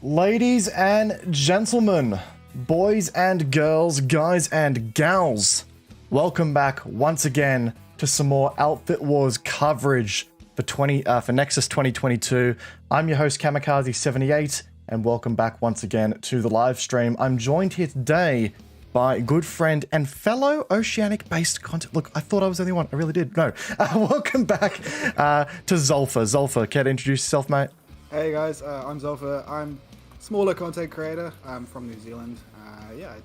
Ladies and gentlemen, boys and girls, guys and gals, welcome back once again to some more Outfit Wars coverage for Nexus 2022. I'm your host Kamikaze78, and welcome back once again to the live stream. I'm joined here today by good friend and fellow Oceanic-based content. Look, I thought I was the only one. I really did. No. Welcome back to Zolfa. Zolfa, care to introduce yourself, mate? Hey guys, I'm Zolfa. I'm a smaller content creator. I'm from New Zealand. Yeah, I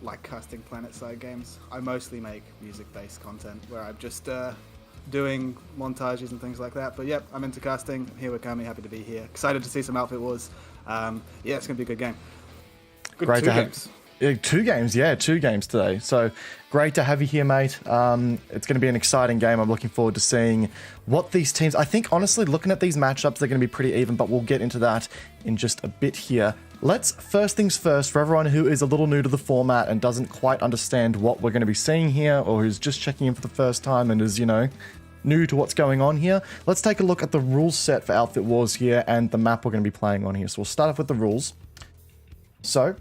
like casting planet-side games. I mostly make music-based content where I'm just doing montages and things like that. But yep, I'm into casting. I'm here with Kami, happy to be here. Excited to see some Outfit Wars. Yeah, it's going to be a good game. Good. Great two to have games. Two games today. So great to have you here, mate. It's going to be an exciting game. I'm looking forward to seeing what these teams... I think, honestly, looking at these matchups, they're going to be pretty even, but we'll get into that in just a bit here. Let's, first things first, for everyone who is a little new to the format and doesn't quite understand what we're going to be seeing here, or who's just checking in for the first time and is, you know, new to what's going on here, let's take a look at the rules set for Outfit Wars here and the map we're going to be playing on here. So we'll start off with the rules. So...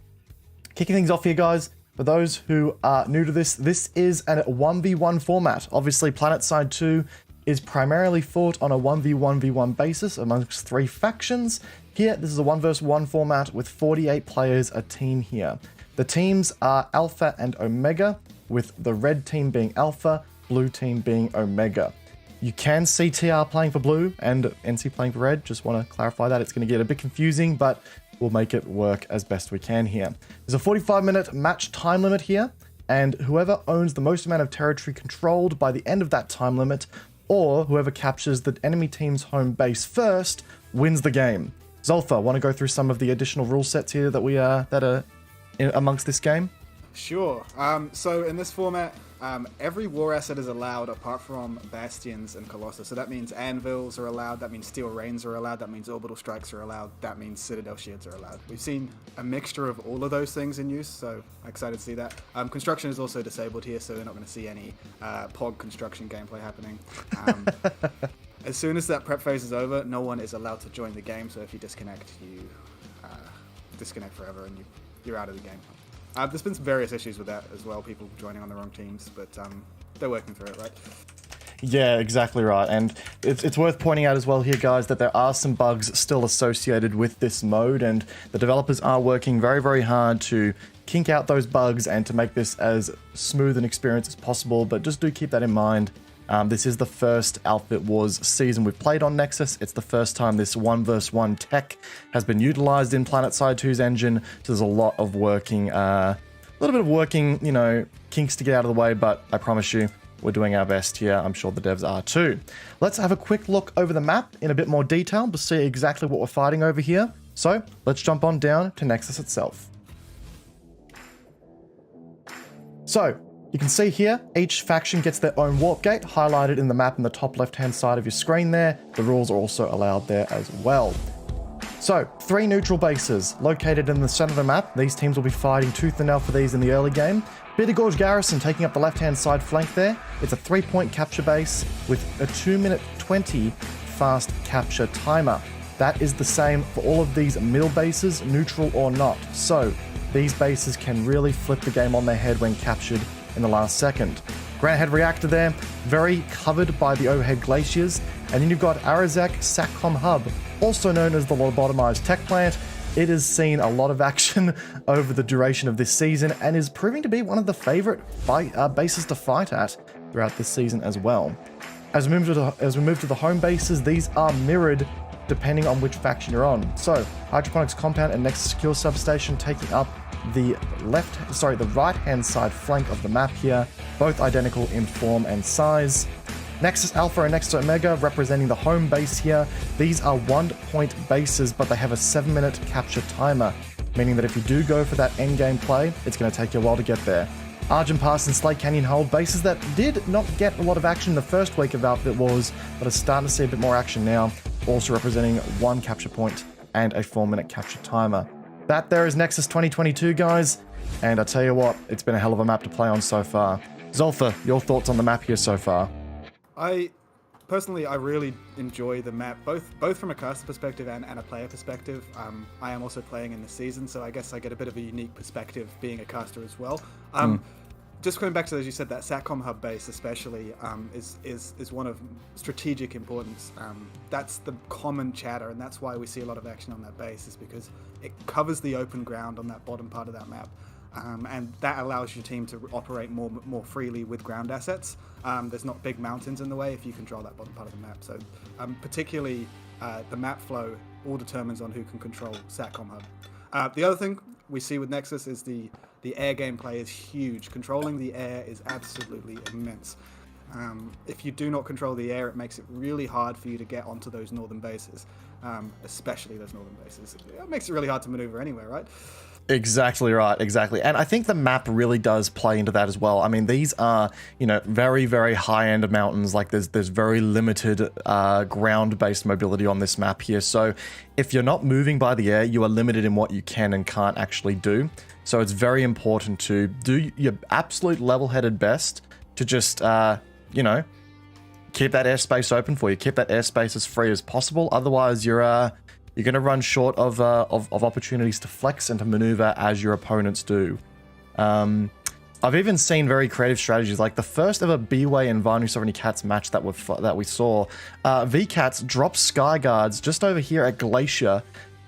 kicking things off here, guys, for those who are new to this, this is a 1v1 format. Obviously, PlanetSide 2 is primarily fought on a 1v1v1 basis amongst 3 factions. Here, this is a 1 vs 1 format with 48 players a team here. The teams are Alpha and Omega, with the red team being Alpha, blue team being Omega. You can see TR playing for blue and NC playing for red. Just want to clarify that. It's going to get a bit confusing, but we'll make it work as best we can here. There's a 45-minute match time limit here, and whoever owns the most amount of territory controlled by the end of that time limit, or whoever captures the enemy team's home base first, wins the game. Zolfa, want to go through some of the additional rule sets here that that are amongst this game? Sure. So in this format, every war asset is allowed apart from bastions and colossus. So that means anvils are allowed, that means steel rains are allowed, that means orbital strikes are allowed, that means citadel shields are allowed. We've seen a mixture of all of those things in use, so I'm excited to see that. Construction is also disabled here, so we're not going to see any POG construction gameplay happening. As soon as that prep phase is over, no one is allowed to join the game, so if you disconnect, you disconnect forever and you're out of the game. There's been some various issues with that as well, people joining on the wrong teams, but they're working through it, right? Yeah, exactly right. And it's worth pointing out as well here, guys, that there are some bugs still associated with this mode, and the developers are working very, very hard to kink out those bugs and to make this as smooth an experience as possible, but just do keep that in mind. This is the first Outfit Wars season we've played on Nexus. It's the first time this 1 vs 1 tech has been utilized in PlanetSide 2's engine. So there's a lot of working, you know, kinks to get out of the way, but I promise you, we're doing our best here. I'm sure the devs are too. Let's have a quick look over the map in a bit more detail to see exactly what we're fighting over here. So let's jump on down to Nexus itself. So, you can see here, each faction gets their own warp gate highlighted in the map in the top left-hand side of your screen there. The rules are also allowed there as well. So, 3 neutral bases located in the center of the map. These teams will be fighting tooth and nail for these in the early game. Bitter Gorge Garrison taking up the left-hand side flank there. It's a 3-point capture base with a 2-minute 20 fast capture timer. That is the same for all of these middle bases, neutral or not. So, these bases can really flip the game on their head when captured in the last second. Granite Head Reactor there, very covered by the overhead glaciers. And then you've got Arazak Satcom Hub, also known as the lobotomized tech plant. It has seen a lot of action over the duration of this season and is proving to be one of the favorite bases to fight at throughout this season as well. As we move to the home bases, these are mirrored depending on which faction you're on. So, Hydroponics Compound and Nexus Secure Substation taking up the right-hand side flank of the map here, both identical in form and size. Nexus Alpha and Nexus Omega representing the home base here. These are 1-point bases, but they have a 7-minute capture timer, meaning that if you do go for that endgame play, it's going to take you a while to get there. Argent Pass and Slate Canyon hold bases that did not get a lot of action in the first week of Outfit Wars, but are starting to see a bit more action now, also representing 1 capture point and a 4-minute capture timer. That there is Nexus 2022, guys, and I tell you what, it's been a hell of a map to play on so far. Zolfa, your thoughts on the map here so far? I Personally, I really enjoy the map, both from a caster perspective and a player perspective. I am also playing in the season, so I guess I get a bit of a unique perspective being a caster as well. Just going back to, as you said, that SATCOM hub base especially is one of strategic importance. That's the common chatter, and that's why we see a lot of action on that base, is because it covers the open ground on that bottom part of that map. And that allows your team to operate more freely with ground assets. There's not big mountains in the way if you control that bottom part of the map. So particularly the map flow all determines on who can control SATCOM hub. The other thing we see with Nexus is the air gameplay is huge. Controlling the air is absolutely immense. If you do not control the air, it makes it really hard for you to get onto those northern bases, especially those northern bases. It makes it really hard to maneuver anywhere, right? Exactly right, exactly. And I think the map really does play into that as well. I mean, these are, you know, very, very high-end mountains. Like there's very limited ground-based mobility on this map here. So if you're not moving by the air, you are limited in what you can and can't actually do. So it's very important to do your absolute level-headed best to just, you know, keep that airspace open for you. Keep that airspace as free as possible. Otherwise, you're going to run short of opportunities to flex and to maneuver as your opponents do. I've even seen very creative strategies, like the first ever B-Way and Vanu Sovereignty Cats match that we saw. V-Cats dropped Sky Guards just over here at Glacier,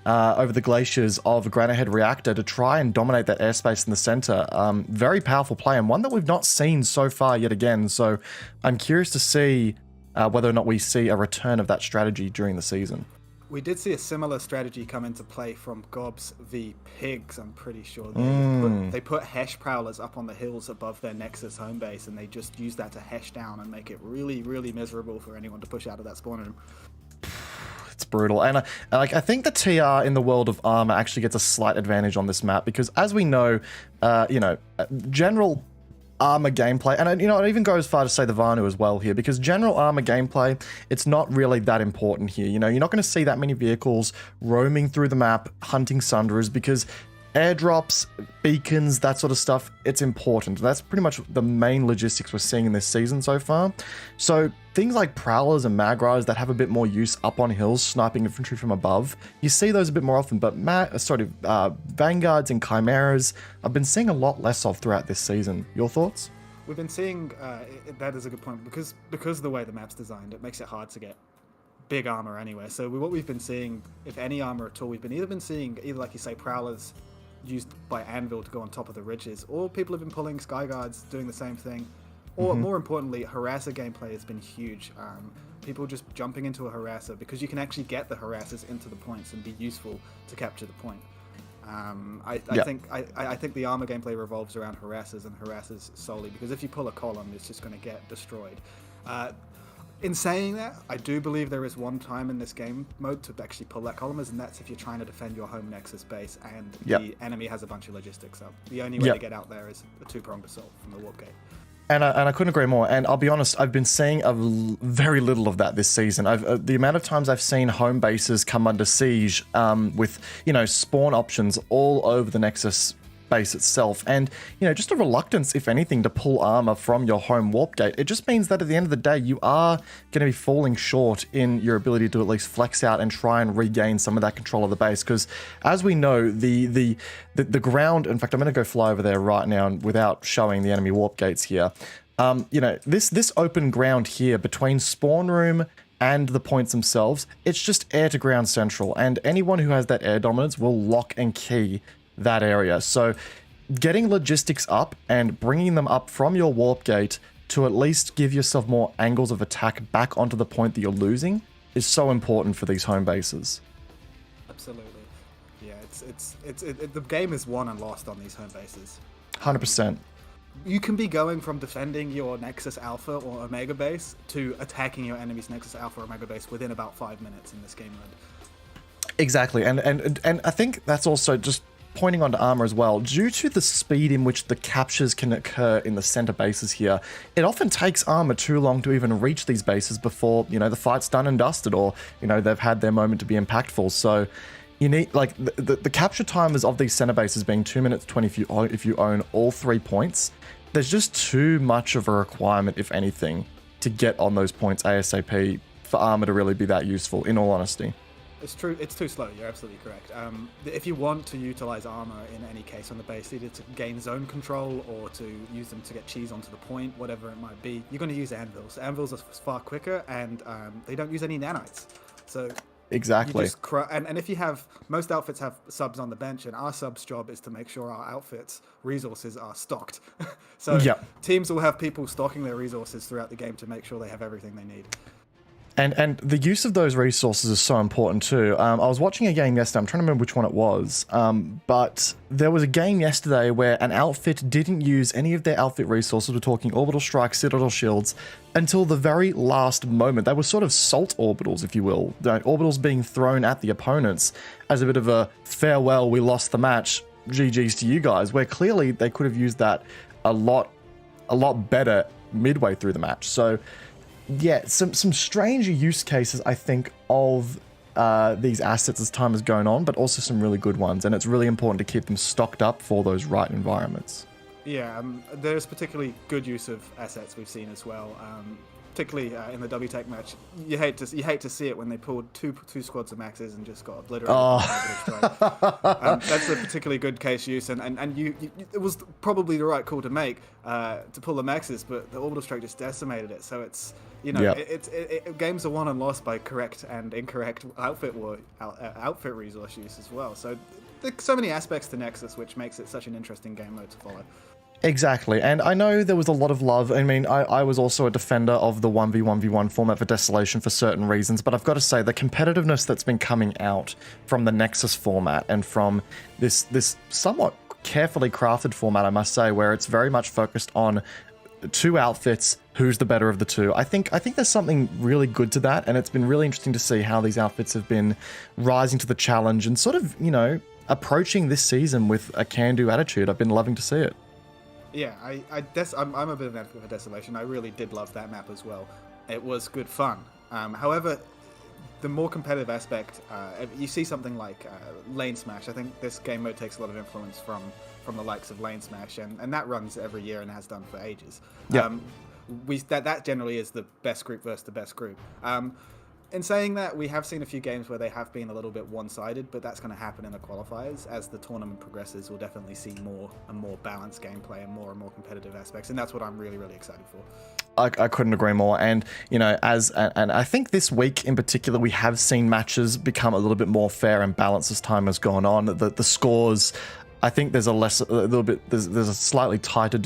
over the glaciers of Granite Head Reactor to try and dominate that airspace in the center. Very powerful play, and one that we've not seen so far yet again. So I'm curious to see whether or not we see a return of that strategy during the season. We did see a similar strategy come into play from Gobs v Pigs, I'm pretty sure. They put Hesh Prowlers up on the hills above their Nexus home base, and they just used that to Hesh down and make it really, really miserable for anyone to push out of that spawn room. It's brutal. And I think the TR in the world of armor actually gets a slight advantage on this map, because as we know, you know, general armor gameplay, and you know, I'd even go as far to say the Vanu as well here, because general armor gameplay, it's not really that important here. You know, you're not going to see that many vehicles roaming through the map hunting Sunderers, because airdrops, beacons, that sort of stuff, it's important. That's pretty much the main logistics we're seeing in this season so far. So things like Prowlers and Magrais that have a bit more use up on hills, sniping infantry from above, you see those a bit more often, but Vanguards and Chimeras, I've been seeing a lot less of throughout this season. Your thoughts? We've been seeing, that is a good point, because of the way the map's designed, it makes it hard to get big armor anywhere. So what we've been seeing, if any armor at all, we've been seeing either, like you say, Prowlers used by Anvil to go on top of the ridges, or people have been pulling Sky Guards doing the same thing, or more importantly, harasser gameplay has been huge. People just jumping into a harasser, because you can actually get the harassers into the points and be useful to capture the point. I think the armor gameplay revolves around harassers and harassers solely, because if you pull a column, it's just going to get destroyed. In saying that, I do believe there is one time in this game mode to actually pull that columners, and that's if you're trying to defend your home Nexus base and the enemy has a bunch of logistics up. The only way to get out there is a two-pronged assault from the warp gate. And I couldn't agree more. And I'll be honest, I've been seeing very little of that this season. The amount of times I've seen home bases come under siege with, you know, spawn options all over the Nexus base itself, and you know, just a reluctance, if anything, to pull armor from your home warp gate. It just means that at the end of the day, you are going to be falling short in your ability to at least flex out and try and regain some of that control of the base, because as we know, the ground, in fact, I'm going to go fly over there right now without showing the enemy warp gates here. You know, this open ground here between spawn room and the points themselves, it's just air to ground central, and anyone who has that air dominance will lock and key that area. So getting logistics up and bringing them up from your warp gate to at least give yourself more angles of attack back onto the point that you're losing is so important for these home bases. Absolutely. Yeah, the game is won and lost on these home bases. 100%. You can be going from defending your Nexus Alpha or Omega base to attacking your enemy's Nexus Alpha or Omega base within about 5 minutes in this game mode. Exactly, and I think that's also just pointing onto armor as well. Due to the speed in which the captures can occur in the center bases here, it often takes armor too long to even reach these bases before, you know, the fight's done and dusted, or, you know, they've had their moment to be impactful. So you need, like, the capture timers of these center bases being 2 minutes 20 if you own all 3 points. There's just too much of a requirement, if anything, to get on those points ASAP for armor to really be that useful, in all honesty. It's true. It's too slow. You're absolutely correct. If you want to utilize armor in any case on the base, either to gain zone control or to use them to get cheese onto the point, whatever it might be, you're going to use anvils. Anvils are far quicker, and they don't use any nanites. So exactly. You just and if you have, most outfits have subs on the bench, and our subs' job is to make sure our outfits' resources are stocked. So teams will have people stocking their resources throughout the game to make sure they have everything they need. And the use of those resources is so important too. I was watching a game yesterday, I'm trying to remember which one it was, but there was a game yesterday where an outfit didn't use any of their outfit resources, we're talking orbital strikes, citadel shields, until the very last moment. They were sort of salt orbitals, if you will. Orbitals being thrown at the opponents as a bit of a farewell, we lost the match, GG's to you guys, where clearly they could have used that a lot better midway through the match. So yeah, some strange use cases, I think, of these assets as time is going on, but also some really good ones, and it's really important to keep them stocked up for those right environments. Yeah, there's particularly good use of assets we've seen as well. Particularly in the WTech match, you hate to see it when they pulled two squads of maxes and just got obliterated. That's a particularly good case use, and it was probably the right call to make to pull the maxes, but the orbital strike just decimated it. So it's games are won and lost by correct and incorrect outfit resource use as well. So there's so many aspects to Nexus, which makes it such an interesting game mode to follow. Exactly, and I know there was a lot of love. I mean, I was also a defender of the 1v1v1 format for Desolation for certain reasons, but I've got to say, the competitiveness that's been coming out from the Nexus format and from this somewhat carefully crafted format, I must say, where it's very much focused on two outfits, who's the better of the two. I think there's something really good to that, and it's been really interesting to see how these outfits have been rising to the challenge and sort of, approaching this season with a can-do attitude. I've been loving to see it. Yeah, I'm a bit of an advocate for Desolation. I really did love that map as well. It was good fun. However, the more competitive aspect, you see something like Lane Smash. I think this game mode takes a lot of influence from the likes of Lane Smash, and that runs every year and has done for ages. Yeah. That generally is the best group versus the best group. In saying that, we have seen a few games where they have been a little bit one-sided, but that's going to happen in the qualifiers. As the tournament progresses, we'll definitely see more and more balanced gameplay and more competitive aspects, and that's what I'm really, really excited for. I couldn't agree more. And, and I think this week in particular, we have seen matches become a little bit more fair and balanced as time has gone on. The scores, I think there's a slightly tighter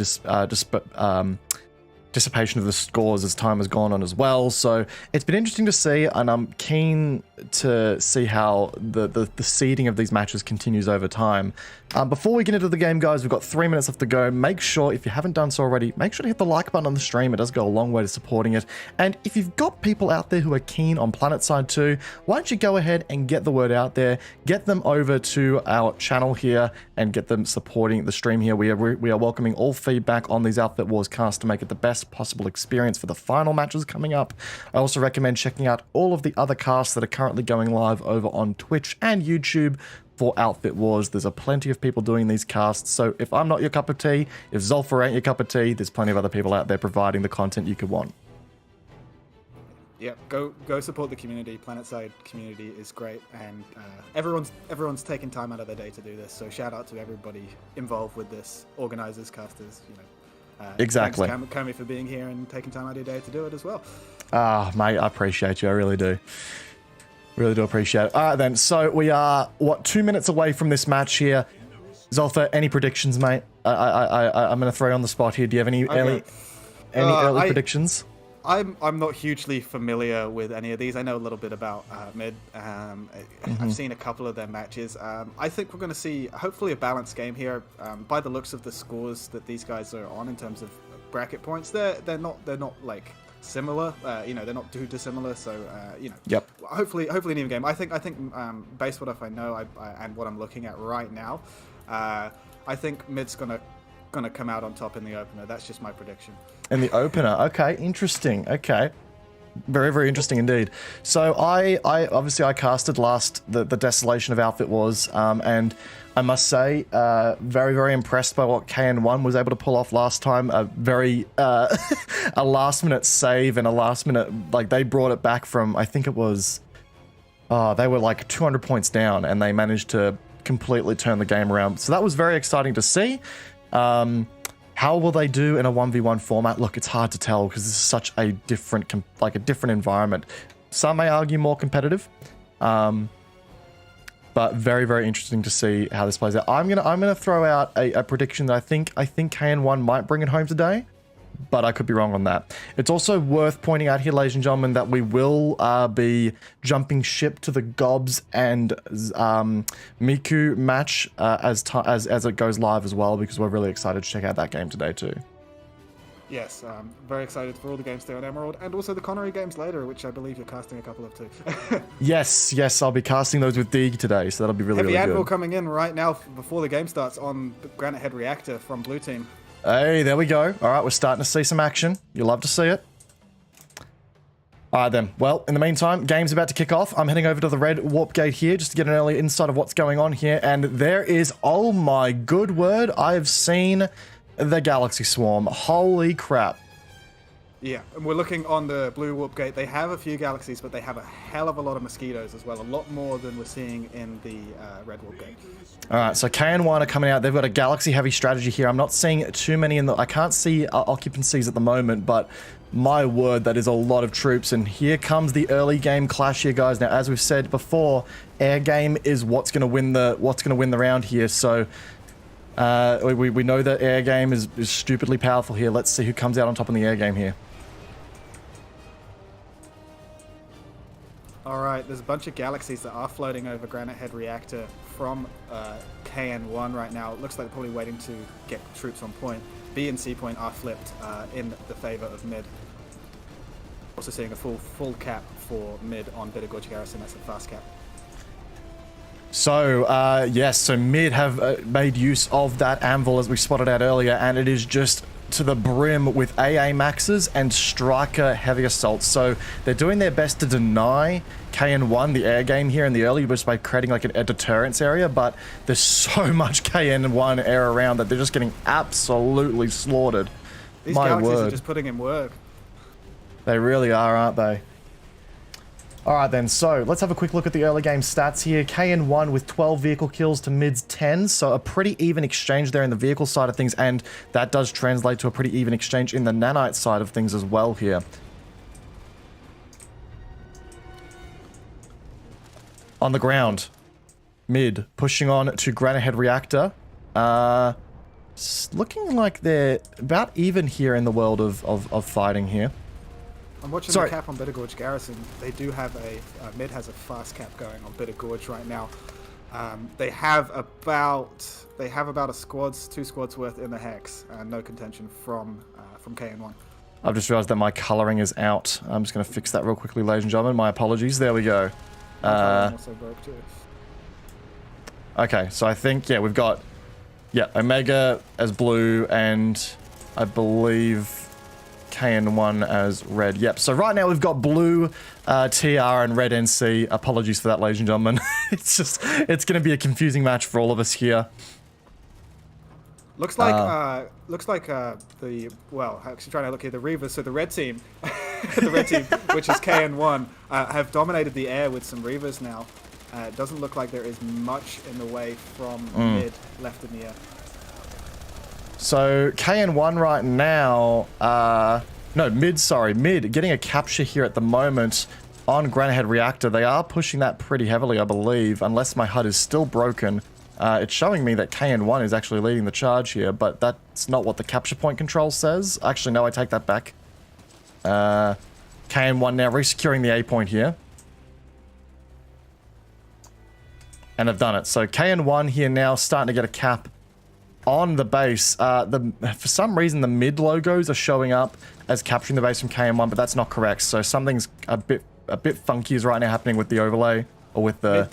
dissipation of the scores as time has gone on as well. So it's been interesting to see, and I'm keen to see how the seeding of these matches continues over time. Before we get into the game, guys, we've got 3 minutes left to go. Make sure, if you haven't done so already, make sure to hit the like button on the stream. It does go a long way to supporting it. And if you've got people out there who are keen on PlanetSide 2, why don't you go ahead and get the word out there, get them over to our channel here and get them supporting the stream here. We are welcoming all feedback on these Outfit Wars casts to make it the best possible experience for the final matches coming up. I also recommend checking out all of the other casts that are currently going live over on Twitch and YouTube for Outfit Wars. There's a plenty of people doing these casts, so if I'm not your cup of tea, if Zolfer ain't your cup of tea, there's plenty of other people out there providing the content you could want. Yeah, go support the community. PlanetSide community is great, and everyone's taking time out of their day to do this. So shout out to everybody involved with this, organizers, casters. Exactly. Thanks, Kami, for being here and taking time out of your day to do it as well. Mate, I appreciate you. I really do. Really do appreciate it. All right, then. So we are, 2 minutes away from this match here. Zolfer, any predictions, mate? I'm going to throw you on the spot here. Do you have any early predictions? I'm not hugely familiar with any of these. I know a little bit about MIID. I've seen a couple of their matches. I think we're going to see hopefully a balanced game here. By the looks of the scores that these guys are on in terms of bracket points, they're not like similar. They're not too dissimilar. So Yep. Hopefully an even game. I think based on what I know and what I'm looking at right now, I think MIID's gonna come out on top in the opener. That's just my prediction. In the opener, okay, interesting. Okay, Very, very interesting indeed. So I obviously I casted last the Desolation of Outfit Wars, and I must say, very, very impressed by what KN1 was able to pull off last time. A very a last minute save and a last minute, like, they brought it back from, I think it was, they were like 200 points down and they managed to completely turn the game around. So that was very exciting to see. How will they do in a 1v1 format? Look, it's hard to tell because this is such a different, like a different environment. Some may argue more competitive, but very, very interesting to see how this plays out. I'm gonna throw out a prediction that I think KN1 might bring it home today, but I could be wrong on that. It's also worth pointing out here, ladies and gentlemen, that we will be jumping ship to the Gobs and Miku match as it goes live as well, because we're really excited to check out that game today too. Yes, very excited for all the games there on Emerald, and also the Connery games later, which I believe you're casting a couple of too. yes, I'll be casting those with Dig today, so that'll be really, Heavy really Anvil good. coming in right now before the game starts on the Granite Head Reactor from Blue Team. Hey, there we go. All right, we're starting to see some action. You love to see it. All right, then. Well, in the meantime, game's about to kick off. I'm heading over to the red warp gate here just to get an early insight of what's going on here. And there is, oh my good word, I have seen the Galaxy Swarm. Holy crap. Yeah, and we're looking on the blue warp gate. They have a few galaxies, but they have a hell of a lot of mosquitoes as well. A lot more than we're seeing in the red warp gate. All right, so KN1 are coming out. They've got a galaxy-heavy strategy here. I'm not seeing too many in the... I can't see occupancies at the moment, but my word, that is a lot of troops. And here comes the early game clash here, guys. Now, as we've said before, air game is what's going to win the round here. So we know that air game is stupidly powerful here. Let's see who comes out on top in the air game here. Alright, there's a bunch of galaxies that are floating over Granite Head Reactor from KN1 right now. It looks like they're probably waiting to get troops on point. B and C point are flipped in the favor of mid. Also seeing a full cap for mid on Bitter Gorge Garrison. That's a fast cap. So, yes, so mid have made use of that anvil as we spotted out earlier, and it is just to the brim with AA maxes and striker heavy assaults. So they're doing their best to deny KN1 the air game here in the early just by creating like a deterrence area, but there's so much KN1 air around that they're just getting absolutely slaughtered. These My galaxies word. are just putting in work. They really are, aren't they? Alright then, so let's have a quick look at the early game stats here. KN1 with 12 vehicle kills to mid's 10, so a pretty even exchange there in the vehicle side of things, and that does translate to a pretty even exchange in the nanite side of things as well here. On the ground, mid, pushing on to Granite Head Reactor. Looking like they're about even here in the world of fighting here. I'm watching the cap on Bitter Gorge Garrison. They do have mid has a fast cap going on Bitter Gorge right now. They have about two squads worth in the hex. No contention from KN1. I've just realized that my coloring is out. I'm just going to fix that real quickly, ladies and gentlemen. My apologies. There we go. Also broke too. Okay, so I think, yeah, we've got, Omega as blue and I believe KN1 as red. Yep, so right now we've got blue TR and red NC. Apologies for that, ladies and gentlemen. it's going to be a confusing match for all of us here. Looks like actually trying to look here, the Reavers, so the red team, which is KN1, have dominated the air with some Reavers now. It doesn't look like there is much in the way from mid left in the air. So KN1 right now, mid getting a capture here at the moment on Granite Head Reactor. They are pushing that pretty heavily, I believe, unless my HUD is still broken. It's showing me that KN1 is actually leading the charge here, but that's not what the capture point control says. Actually, no, I take that back. KN1 now resecuring the A point here. And have done it. So KN1 here now starting to get a cap on the base. For some reason, the mid logos are showing up as capturing the base from KN1, but that's not correct. So something's a bit funky is right now happening with the overlay or with the.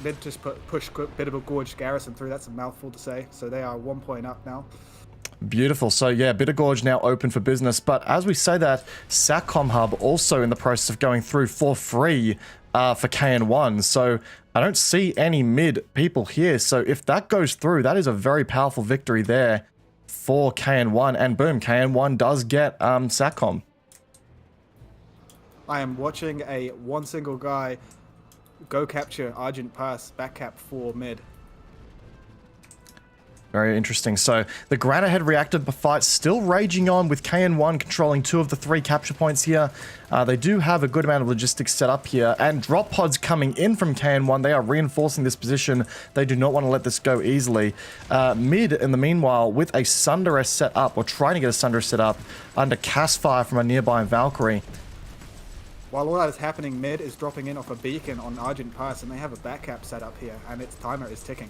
Mid just push Bitter Gorge Garrison through. That's a mouthful to say. So they are 1 point up now. Beautiful. So yeah, Bitter Gorge now open for business. But as we say that, Satcom Hub also in the process of going through for free for KN1. So I don't see any mid people here. So if that goes through, that is a very powerful victory there for KN1. And boom, KN1 does get Satcom. I am watching a one single guy go capture Argent Pass back cap for mid. Very interesting. So the Granite Head reactor fight still raging on with KN1 controlling 2 of the 3 capture points here. They do have a good amount of logistics set up here, and drop pods coming in from KN1. They are reinforcing this position. They do not want to let this go easily. Mid, in the meanwhile, with a Sunderer set up, or trying to get a Sunderer set up, under cast fire from a nearby Valkyrie. While all that is happening, mid is dropping in off a beacon on Argent Pass, and they have a back cap set up here, and its timer is ticking.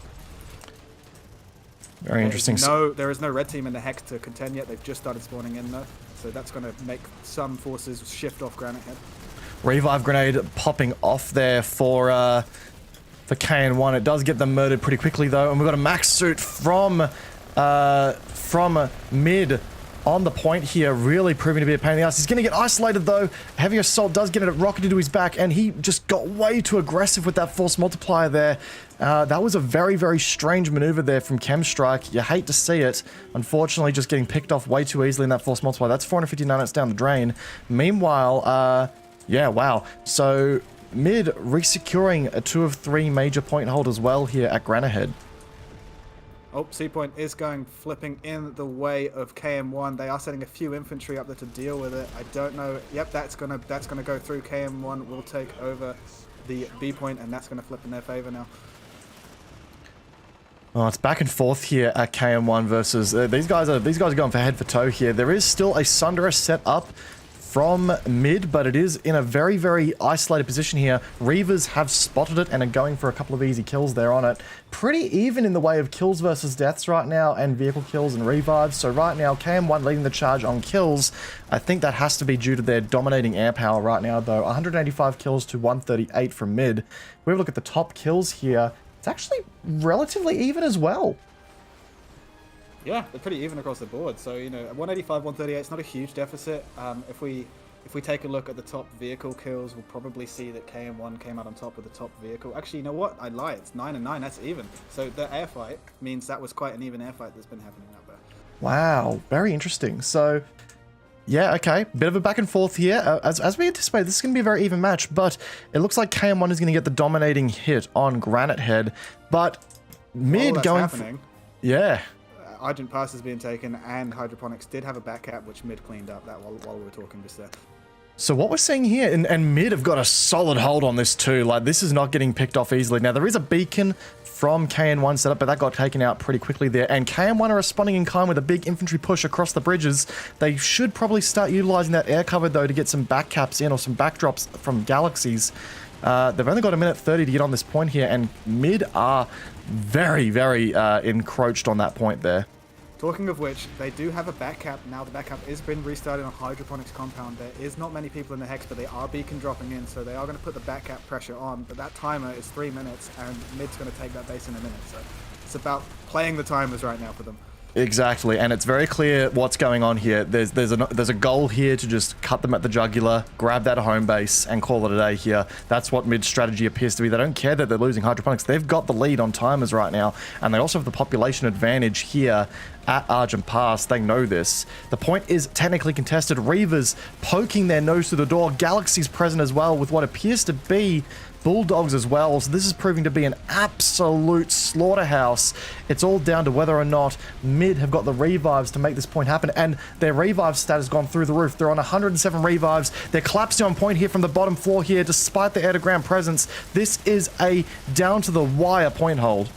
Very interesting. There is no red team in the Hex to contend yet. They've just started spawning in though, so that's going to make some forces shift off Granite Head. Revive grenade popping off there for KN1. It does get them murdered pretty quickly though, and we've got a max suit from mid on the point here, really proving to be a pain in the ass. He's going to get isolated though. Heavy Assault does get it rocketed into his back, and he just got way too aggressive with that force multiplier there. That was a very, very strange maneuver there from Chemstrike. You hate to see it. Unfortunately, just getting picked off way too easily in that force multiplier. That's 459 minutes down the drain. Meanwhile, yeah, wow. So mid resecuring a 2 of 3 major point hold as well here at Granite Head. Oh, C-Point is flipping in the way of KM1. They are sending a few infantry up there to deal with it. I don't know. Yep, that's gonna go through. KM1 will take over the B-Point, and that's gonna flip in their favor now. Oh, it's back and forth here at KM1 versus these guys are going for head for toe here. There is still a Sunderer set up from mid, but it is in a very, very isolated position here. Reavers have spotted it and are going for a couple of easy kills there on it. Pretty even in the way of kills versus deaths right now, and vehicle kills and revives. So right now, KM1 leading the charge on kills. I think that has to be due to their dominating air power right now, though. 185 kills to 138 from mid. We have a look at the top kills here. It's actually relatively even as well. Yeah, they're pretty even across the board. So, you know, 185, 138, it's not a huge deficit. If we take a look at the top vehicle kills, we'll probably see that KM1 came out on top with the top vehicle. Actually, you know what? I lie. It's 9 and 9. That's even. So the air fight means that was quite an even air fight that's been happening out there. Wow, very interesting. So, yeah, okay. Bit of a back and forth here. As we anticipate, this is going to be a very even match, but it looks like KM1 is going to get the dominating hit on Granite Head. But mid going happening. Yeah. Argent Pass is being taken, and Hydroponics did have a back cap, which mid cleaned up that while we were talking just there. So what we're seeing here, and mid have got a solid hold on this too. Like, this is not getting picked off easily. Now, there is a beacon from KN1 set up, but that got taken out pretty quickly there. And KN1 are responding in kind with a big infantry push across the bridges. They should probably start utilizing that air cover, though, to get some back caps in or some backdrops from Galaxies. They've only got 1:30 to get on this point here, and mid are very, very encroached on that point there. Talking of which, they do have a back cap now. The back cap has been restarted on Hydroponics compound. There is not many people in the Hex, but they are beacon dropping in, so they are going to put the back cap pressure on. But that timer is 3 minutes, and mid's going to take that base in a minute. So it's about playing the timers right now for them. Exactly, and it's very clear what's going on here. There's a goal here to just cut them at the jugular, grab that home base, and call it a day here. That's what mid strategy appears to be. They don't care that they're losing Hydroponics. They've got the lead on timers right now, and they also have the population advantage here at Argent Pass. They know this. The point is technically contested. Reavers poking their nose through the door. Galaxy's present as well with what appears to be Bulldogs as well, so this is proving to be an absolute slaughterhouse. It's all down to whether or not mid have got the revives to make this point happen, and their revive stat has gone through the roof. They're on 107 revives. They're collapsing on point here from the bottom floor here, despite the air-to-ground presence. This is a down-to-the-wire point hold.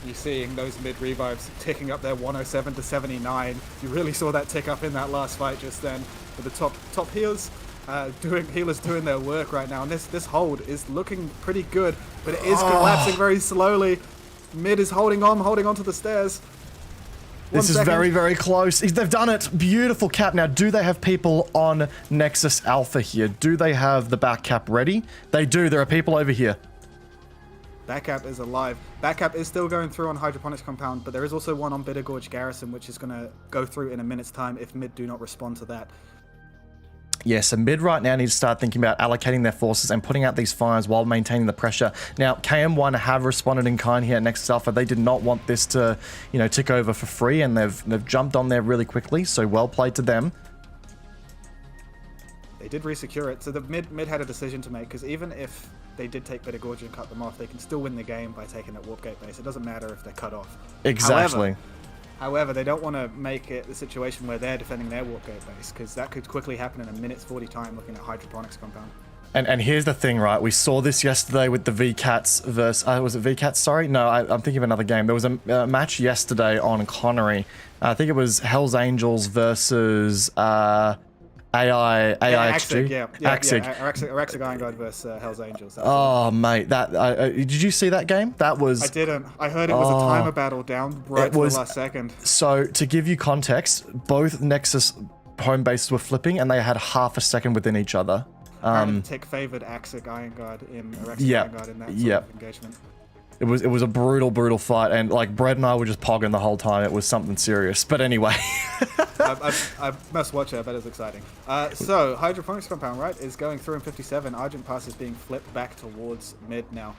You're seeing those mid revives ticking up their 107 to 79. You really saw that tick up in that last fight just then. With the top healers. Healers doing their work right now, and this hold is looking pretty good, but it is collapsing very slowly. Mid is holding on to the stairs. This is very, very close. They've done it. Beautiful cap. Now, do they have people on Nexus Alpha here? Do they have the back cap ready? They do. There are people over here. Backcap is alive. Backcap is still going through on Hydroponics Compound, but there is also one on Bitter Gorge Garrison, which is going to go through in a minute's time if mid do not respond to that. Yeah, so mid right now need to start thinking about allocating their forces and putting out these fires while maintaining the pressure. Now, KN1 have responded in kind here at Nexus Alpha. They did not want this to, you know, tick over for free, and they've jumped on there really quickly, so well played to them. They did resecure it, so the mid had a decision to make, because even if they did take Bitter Gorge and cut them off, they can still win the game by taking that warp gate base. It doesn't matter if they're cut off. Exactly. However, they don't want to make it the situation where they're defending their warp gate base, because that could quickly happen in a minute's 40 time looking at Hydroponics Compound. And here's the thing, right? We saw this yesterday with the VCats versus... was it VCats? Sorry? No, I'm thinking of another game. There was a match yesterday on Connery. I think it was Hell's Angels versus... AIXG? Yeah. Araxic Iron God versus Hell's Angels. Oh, mate. Did you see that game? That was... I didn't. I heard it was a timer battle down right to the last second. So, to give you context, both Nexus home bases were flipping, and they had half a second within each other. Tick favored Axic Iron God in Araxic Iron God in that sort of engagement. It was a brutal fight, and like Brett and I were just pogging the whole time. It was something serious. But anyway. I must watch it. That is exciting. So, Hydroponics Compound, right, is going through in 57. Argent Pass is being flipped back towards mid now.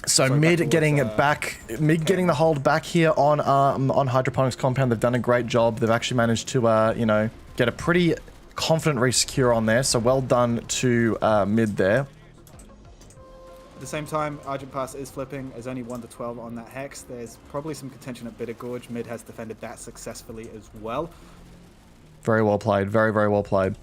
So mid getting it back, mid getting the hold back here on Hydroponics Compound. They've done a great job. They've actually managed to you know, get a pretty confident resecure on there. So well done to mid there. At the same time, Argent Pass is flipping. There's only 1 to 12 on that hex. There's probably some contention at Bitter Gorge. Mid has defended that successfully as well. Very well played. Very well played.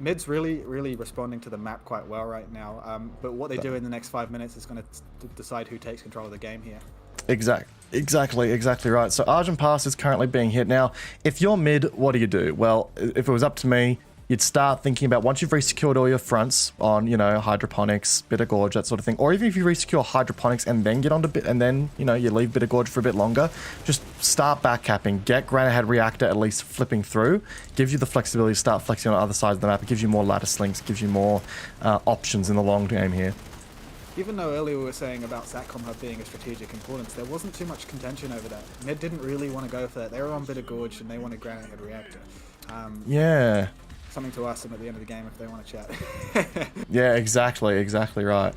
Mid's really responding to the map quite well right now. But what they do in the next 5 minutes is going to decide who takes control of the game here. Exactly right. So Argent Pass is currently being hit. Now, if you're mid, what do? Well, if it was up to me, you'd start thinking about, once you've resecured all your fronts on, you know, Hydroponics, Bitter Gorge, that sort of thing, or even if you resecure Hydroponics and then get onto and then, you know, you leave Bitter Gorge for a bit longer, just start backcapping, get Granite Head Reactor at least flipping through, gives you the flexibility to start flexing on other sides of the map. It gives you more lattice links, gives you more options in the long game here. Even though earlier we were saying about Satcom Hub being a strategic importance, there wasn't too much contention over that. Mid didn't really want to go for that. They were on Bitter Gorge and they wanted Granite Head Reactor. Yeah. Something to ask them at the end of the game if they want to chat. Yeah, exactly right.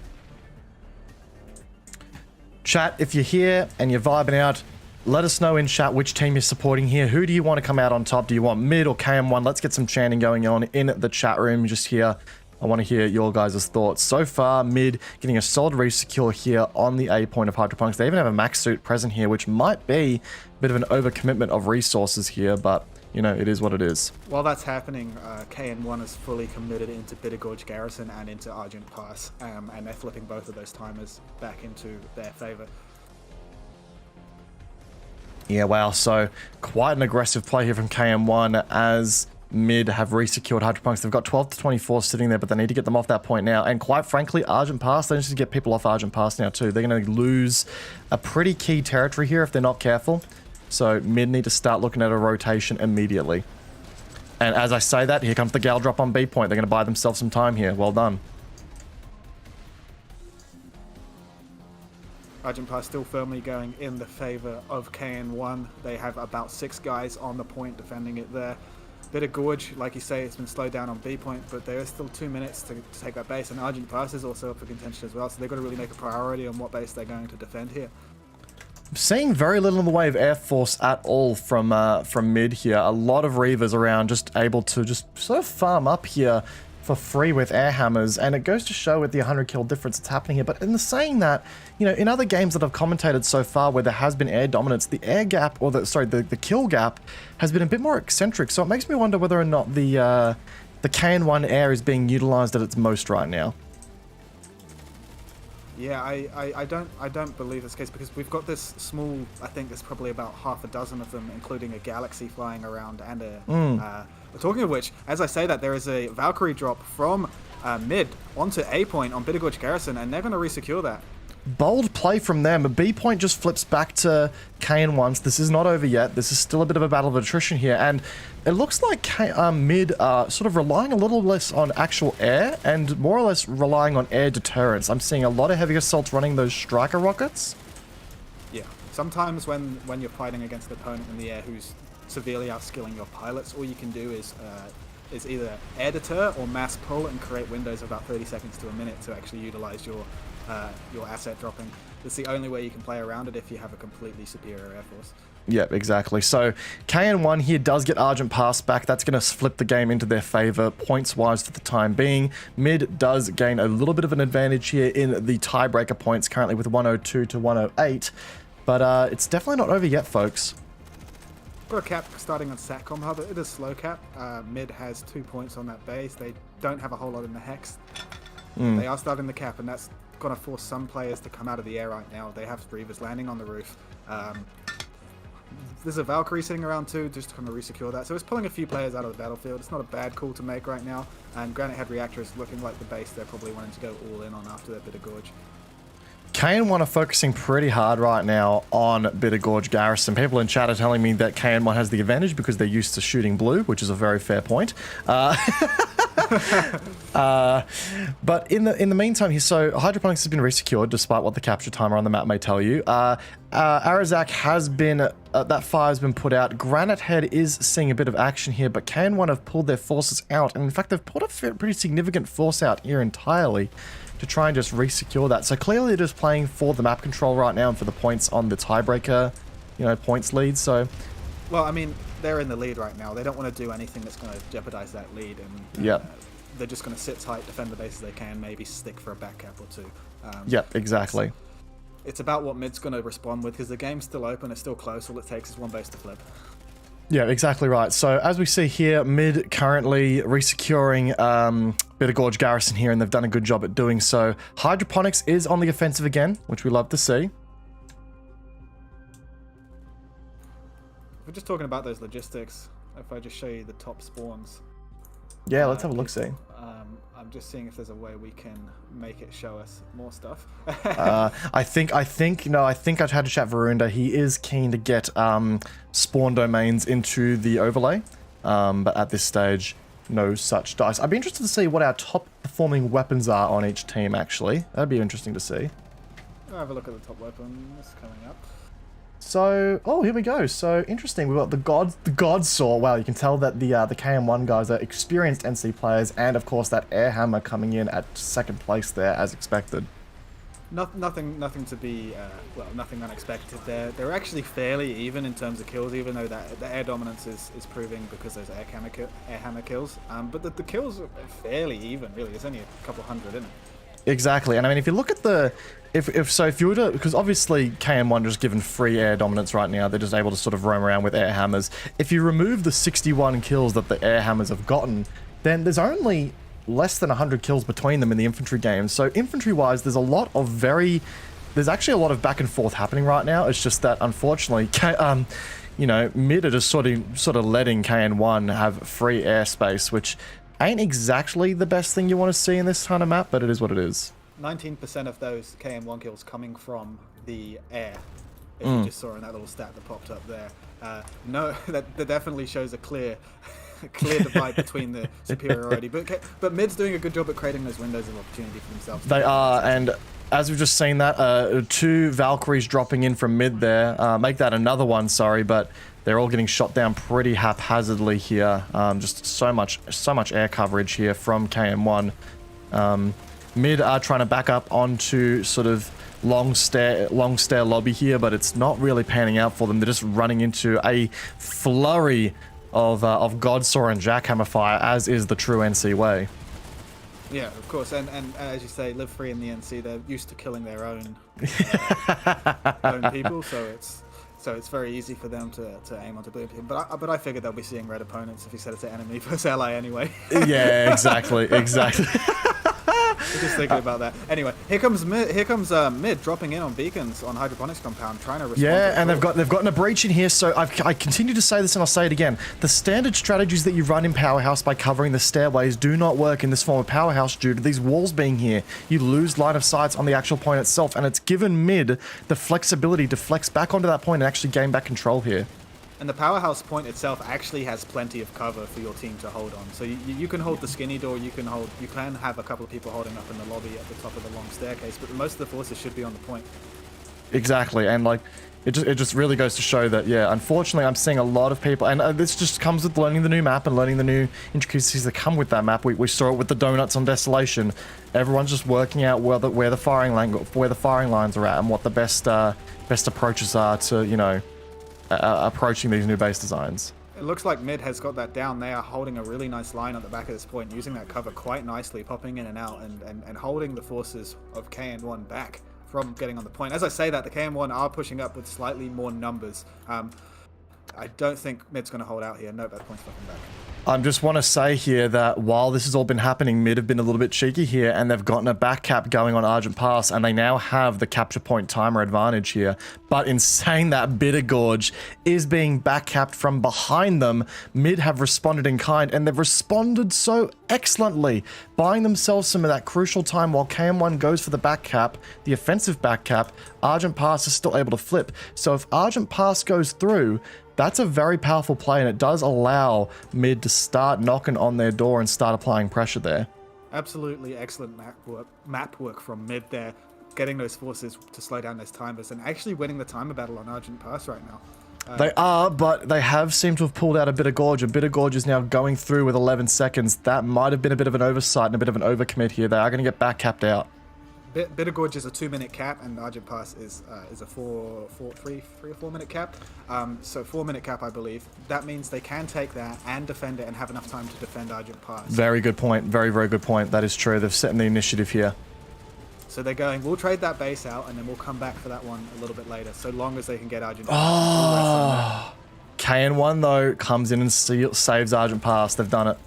Chat, if you're here and you're vibing out, let us know in chat which team you're supporting here. Who do you want to come out on top? Do you want mid or KN1? Let's get some chanting going on in the chat room just here. I want to hear your guys' thoughts. So far, mid getting a solid resecure here on the A point of Hydroponics. They even have a max suit present here, which might be a bit of an overcommitment of resources here, but you know, it is what it is. While that's happening, KN1 is fully committed into Bitter Gorge Garrison and into Argent Pass, and they're flipping both of those timers back into their favor. Yeah, wow. So quite an aggressive play here from KN1 as mid have resecured Hydroponics. They've got 12 to 24 sitting there, but they need to get them off that point now. And quite frankly, Argent Pass, they need to get people off Argent Pass now too. They're going to lose a pretty key territory here if they're not careful. So mid need to start looking at a rotation immediately. And as I say that, here comes the gal drop on B point. They're going to buy themselves some time here. Well done. Argent Pass still firmly going in the favor of KN1. They have about 6 guys on the point defending it there. Bitter Gorge, like you say, it's been slowed down on B point, but there is still 2 minutes to take that base, and Argent Pass is also up for contention as well, so they've got to really make a priority on what base they're going to defend here. Seeing very little in the way of Air Force at all from mid here. A lot of Reavers around, just able to just sort of farm up here for free with air hammers, and it goes to show with the 100 kill difference that's happening here. But in the saying that, you know, in other games that I've commentated so far where there has been air dominance, the air gap, or the kill gap has been a bit more eccentric. So it makes me wonder whether or not the KN1 air is being utilized at its most right now. Yeah, I don't believe that's the case, because we've got this small, I think there's probably about half a dozen of them, including a Galaxy flying around and a... talking of which, as I say that, there is a Valkyrie drop from mid onto A point on Bitter Gorge Garrison, and they're going to resecure that. bold play from them. A B point just flips back to KN1. This is not over yet. This is still a bit of a battle of attrition here. And it looks like MIID are sort of relying a little less on actual air and more or less relying on air deterrence. I'm seeing a lot of heavy assaults running those striker rockets. Yeah. Sometimes when you're fighting against an opponent in the air who's severely outskilling your pilots, all you can do is either air deter or mass pull and create windows of about 30 seconds to a minute to actually utilize your asset dropping. It's the only way you can play around it if you have a completely superior air force. Yeah, exactly. So KN1 here does get Argent Pass back. That's going to flip the game into their favor points-wise for the time being. MIID does gain a little bit of an advantage here in the tiebreaker points, currently with 102 to 108. But it's definitely not over yet, folks. Got a cap starting on Satcom Hub. It is slow cap. MIID has 2 points on that base. They don't have a whole lot in the Hex. They are starting the cap, and that's going to force some players to come out of the air right now. They have Reavers landing on the roof. There's a Valkyrie sitting around too, just to kind of resecure that. So it's pulling a few players out of the battlefield. It's not a bad call to make right now. And Granite Head Reactor is looking like the base they're probably wanting to go all in on after that bit of Gorge. KN1 are focusing pretty hard right now on Bitter Gorge Garrison. People in chat are telling me that KN1 has the advantage because they're used to shooting blue, which is a very fair point. But in the meantime here, so Hydroponics has been resecured despite what the capture timer on the map may tell you. Arazak has been, that fire's been put out. Granite Head is seeing a bit of action here, but KN1 have pulled their forces out. And in fact, they've pulled a pretty significant force out here entirely to try and just resecure that. So clearly they're just playing for the map control right now and for the points on the tiebreaker, you know, points lead. So, well, I mean, they're in the lead right now. They don't want to do anything that's going to jeopardize that lead, and they're just going to sit tight, defend the base as they can, maybe stick for a back cap or two. Yep, exactly. It's about what MIID's going to respond with, because the game's still open, it's still close. All it takes is one base to flip. Yeah, exactly right. So as we see here, MIID currently resecuring Bitter Gorge Garrison here, and they've done a good job at doing so. Hydroponics is on the offensive again, which we love to see. If we're just talking about those logistics, if I just show you the top spawns. Yeah, let's have a look-see. I'm just seeing if there's a way we can make it show us more stuff. I think I've had to chat Varunda. He is keen to get spawn domains into the overlay, but at this stage, no such dice. I'd be interested to see what our top performing weapons are on each team, actually. That'd be interesting to see. I'll have a look at the top weapons coming up. So, oh, here we go. So interesting. We've got the God Saw. Wow, you can tell that the KN1 guys are experienced NC players, and of course that Air Hammer coming in at second place there as expected. Nothing to be well, nothing unexpected there. They're actually fairly even in terms of kills, even though that the air dominance is proving because there's air hammer kills. But the kills are fairly even, really. There's only a couple hundred in it. Exactly, and I mean, if you look at the, if you were to, because obviously KN1 just given free air dominance right now, they're just able to sort of roam around with air hammers. If you remove the 61 kills that the air hammers have gotten, then there's only less than 100 kills between them in the infantry game. So infantry-wise, there's actually a lot of back and forth happening right now. It's just that unfortunately, you know, MIID are just sort of letting KN1 have free airspace, which ain't exactly the best thing you want to see in this kind of map, but it is what it is. 19% of those KN1 kills coming from the air. If you just saw in that little stat that popped up there. No, that definitely shows a clear divide between the superiority. But MIID's doing a good job at creating those windows of opportunity for themselves. They are, and as we've just seen that, 2 Valkyries dropping in from MIID there. Make that another one, sorry, but they're all getting shot down pretty haphazardly here. Just so much air coverage here from KN1. MIID are trying to back up onto sort of long stair lobby here, but it's not really panning out for them. They're just running into a flurry of Godsaw and Jackhammer fire, as is the true NC way. Yeah, of course, and as you say, live free in the NC. They're used to killing their own own people, so it's very easy for them to aim onto blue people. But I figured they'll be seeing red opponents if you said it's an enemy versus ally anyway. Yeah, exactly. Just thinking about that. Anyway, here comes mid dropping in on beacons on hydroponics compound, trying to respond. Yeah, and they've gotten a breach in here. So I continue to say this, and I'll say it again. The standard strategies that you run in Powerhouse by covering the stairways do not work in this form of Powerhouse due to these walls being here. You lose line of sight on the actual point itself, and it's given mid the flexibility to flex back onto that point and actually gain back control here. And the Powerhouse point itself actually has plenty of cover for your team to hold on. So you can hold the skinny door, you can have a couple of people holding up in the lobby at the top of the long staircase, but most of the forces should be on the point. Exactly, and like it just really goes to show that, yeah, unfortunately I'm seeing a lot of people, and this just comes with learning the new map and learning the new intricacies that come with that map. We saw it with the donuts on Desolation. Everyone's just working out where the firing lines are at and what the best approaches are to, you know, approaching these new base designs. It looks like mid has got that down. They are holding a really nice line at the back of this point, using that cover quite nicely, popping in and out, and holding the forces of KN1 back from getting on the point. As I say that, the KN1 are pushing up with slightly more numbers. I don't think mid's going to hold out here. Nope, that point's fucking back. I just want to say here that while this has all been happening, mid have been a little bit cheeky here, and they've gotten a back cap going on Argent Pass, and they now have the capture point timer advantage here. But in saying that, Bitter Gorge is being back capped from behind them. Mid have responded in kind, and they've responded so excellently, buying themselves some of that crucial time while KM1 goes for the back cap, the offensive back cap. Argent Pass is still able to flip. So if Argent Pass goes through, that's a very powerful play, and it does allow mid to start knocking on their door and start applying pressure there. Absolutely excellent map work from mid there, getting those forces to slow down those timers and actually winning the timer battle on Argent Pass right now. They are, but they have seemed to have pulled out a Bitter Gorge. A Bitter Gorge is now going through with 11 seconds. That might have been a bit of an oversight and a bit of an overcommit here. They are going to get back capped out. Bitter Gorge is a 2-minute cap, and Argent Pass is a 3 or 4 minute cap. So 4-minute cap, I believe. That means they can take that and defend it and have enough time to defend Argent Pass. Very good point. Very, very good point. That is true. They've set in the initiative here. So they're going, we'll trade that base out, and then we'll come back for that one a little bit later, so long as they can get Argent Pass. Oh, KN1, though, comes in and saves Argent Pass. They've done it.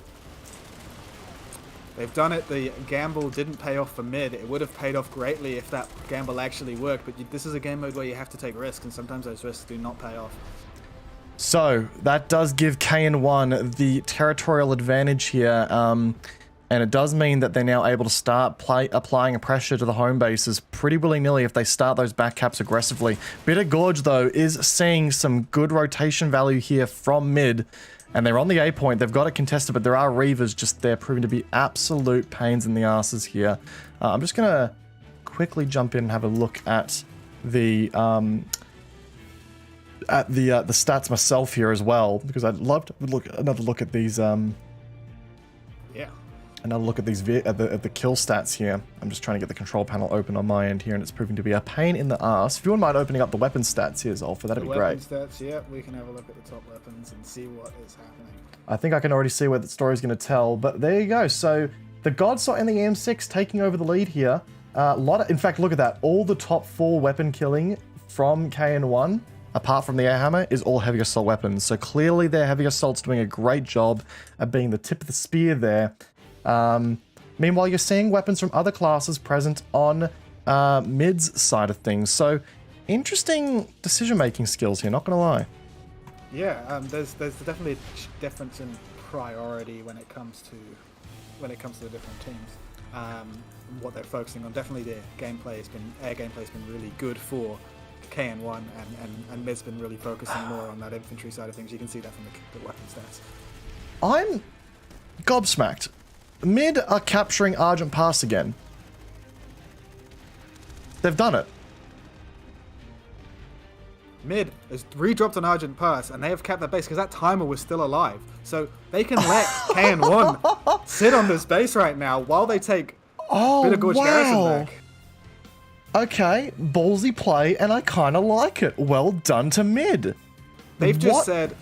They've done it. The gamble didn't pay off for mid. It would have paid off greatly if that gamble actually worked, but this is a game mode where you have to take risks, and sometimes those risks do not pay off. So that does give KN1 the territorial advantage here, and it does mean that they're now able to start applying a pressure to the home bases pretty willy-nilly if they start those back caps aggressively. Bitter Gorge, though, is seeing some good rotation value here from mid, and they're on the A point. They've got it contested, but there are Reavers just there proving to be absolute pains in the asses here. I'm just going to quickly jump in and have a look at the stats myself here as well, because I'd love to look another look at these another look at these at the kill stats here. I'm just trying to get the control panel open on my end here, and it's proving to be a pain in the ass. If you wouldn't mind opening up the weapon stats here, Zolfa, that'd be great. Weapon stats, yeah, we can have a look at the top weapons and see what is happening. I think I can already see where the story's going to tell, but there you go. So the Godshot and the EM6 taking over the lead here. In fact, look at that. All the top 4 weapon killing from KN1, apart from the air hammer, is all heavy assault weapons. So clearly their heavy assault's doing a great job at being the tip of the spear there. Meanwhile, you're seeing weapons from other classes present on mid's side of things. So interesting decision-making skills here, not gonna lie. Yeah, there's definitely a difference in priority when it comes to the different teams. What they're focusing on. Definitely their air gameplay's been really good for KN1, and mid's been really focusing more on that infantry side of things. You can see that from the weapon stats. I'm gobsmacked. Mid are capturing Argent Pass again. They've done it. Mid has redropped on Argent Pass, and they have kept that base because that timer was still alive. So they can let KN1 sit on this base right now while they take Bitter Gorge Garrison back. Okay, ballsy play, and I kind of like it. Well done to mid. They've just said,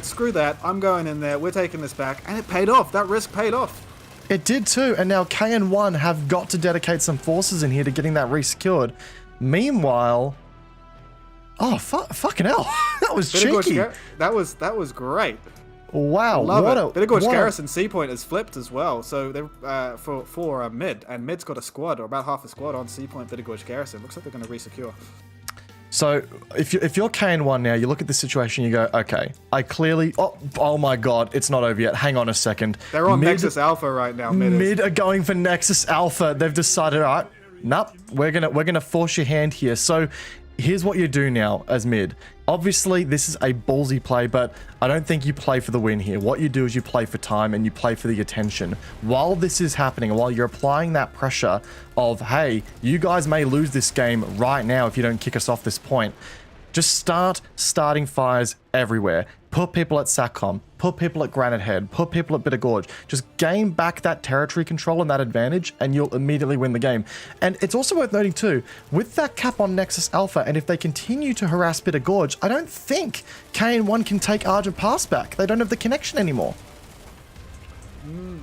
screw that, I'm going in there, we're taking this back, and it paid off. That risk paid off. It did too, and now KN1 have got to dedicate some forces in here to getting that re-secured. Meanwhile, oh, fucking hell, that was cheeky. That was great. Wow, Love it. Bit of Gorge what a- Garrison C point is flipped as well. So they're for mid, and mid's got a squad or about half a squad on C point. Bit of Gorge Garrison. Looks like they're going to resecure. So if you're KN1 now, you look at the situation, you go, okay, I clearly, oh my god, it's not over yet. Hang on a second. They're on Nexus Alpha right now. Mid are going for Nexus Alpha. They've decided, all right, nope, we're gonna force your hand here. So here's what you do now as mid. Obviously, this is a ballsy play, but I don't think you play for the win here. What you do is you play for time and you play for the attention. While this is happening, while you're applying that pressure of, hey, you guys may lose this game right now if you don't kick us off this point, just starting fires everywhere. Put people at Satcom, put people at Granite Head, put people at Bitter Gorge. Just gain back that territory control and that advantage, and you'll immediately win the game. And it's also worth noting too, with that cap on Nexus Alpha, and if they continue to harass Bitter Gorge, I don't think KN1 can take Argent Pass back. They don't have the connection anymore.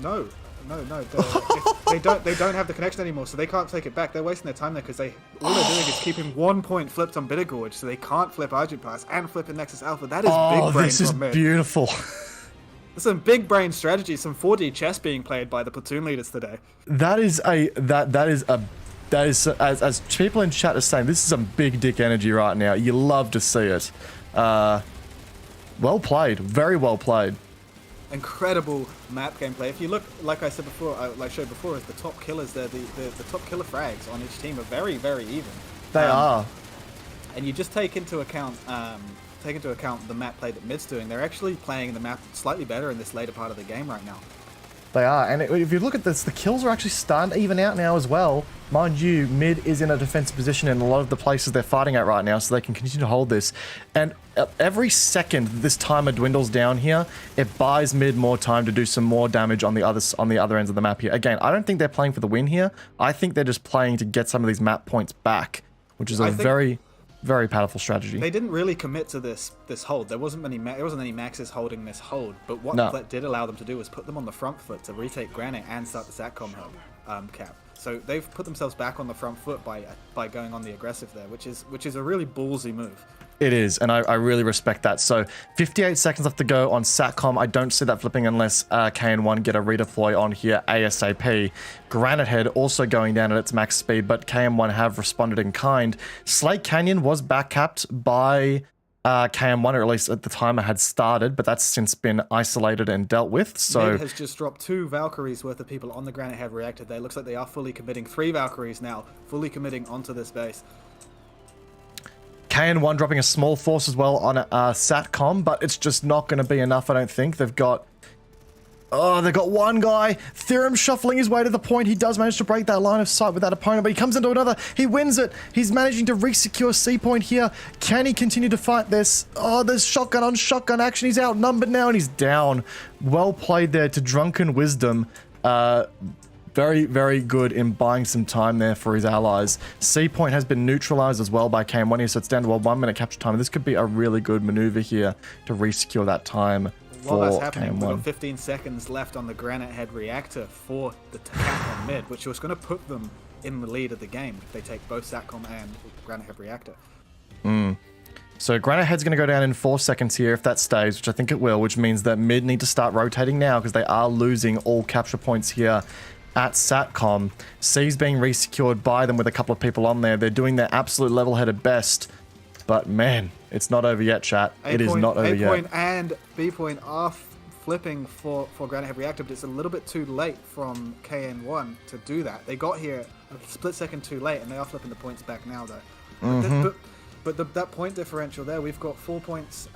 No. They don't have the connection anymore, so they can't take it back. They're wasting their time there because all they're doing is keeping 1 point flipped on Bitter Gorge, so they can't flip Argent Pass and flip in Nexus Alpha. That is big brain. This is beautiful. There's some big brain strategy, some 4D chess being played by the platoon leaders today. That is as people in chat are saying, this is some big dick energy right now. You love to see it. Well played, very well played. Incredible map gameplay. If you look, like I said before, like showed before, is the top killers there, the top killer frags on each team are very, very even. They are. And you just take into account the map play that mid's doing. They're actually playing the map slightly better in this later part of the game right now. They are, and if you look at this, the kills are actually starting to even out now as well. Mind you, mid is in a defensive position in a lot of the places they're fighting at right now, so they can continue to hold this. And every second this timer dwindles down here, it buys mid more time to do some more damage on the other ends of the map here. Again, I don't think they're playing for the win here. I think they're just playing to get some of these map points back, which is a very, very powerful strategy. They didn't really commit to this hold. There wasn't any maxes holding this hold, but what that did allow them to do was put them on the front foot to retake Granite and start the Satcom hub cap. So they've put themselves back on the front foot by going on the aggressive there, which is a really ballsy move. It is, and I really respect that. So 58 seconds left to go on Satcom. I don't see that flipping unless KN1 get a redeploy on here ASAP. Granite Head also going down at its max speed, but KN1 have responded in kind. Slate Canyon was backcapped by KN1, or at least at the time it had started, but that's since been isolated and dealt with. So Mid has just dropped 2 Valkyries worth of people on the Granite Head reactor there. Looks like they are fully committing 3 Valkyries now, fully committing onto this base. KN1 dropping a small force as well on Satcom, but it's just not going to be enough, I don't think. They've got one guy. Theorem shuffling his way to the point. He does manage to break that line of sight with that opponent, but he comes into another. He wins it. He's managing to re-secure C point here. Can he continue to fight this? Oh, there's shotgun on shotgun action. He's outnumbered now, and he's down. Well played there to Drunken Wisdom. Very, very good in buying some time there for his allies. C point has been neutralized as well by KN1 here, so it's down to a 1 minute capture time. This could be a really good maneuver here to re-secure that time. While that's happening, KN1. we've got 15 seconds left on the Granite Head reactor for the cap on mid, which was going to put them in the lead of the game if they take both Satcom and Granite Head reactor. So Granite Head's going to go down in 4 seconds here if that stays, which I think it will, which means that mid need to start rotating now because they are losing all capture points here at Satcom. C's being re-secured by them with a couple of people on there. They're doing their absolute level-headed best. But man, it's not over yet, chat. It is not over yet. A point and B point are flipping for Granite Head reactor, but it's a little bit too late from KN1 to do that. They got here a split second too late, and they are flipping the points back now, though. But that point differential there, we've got 4 points.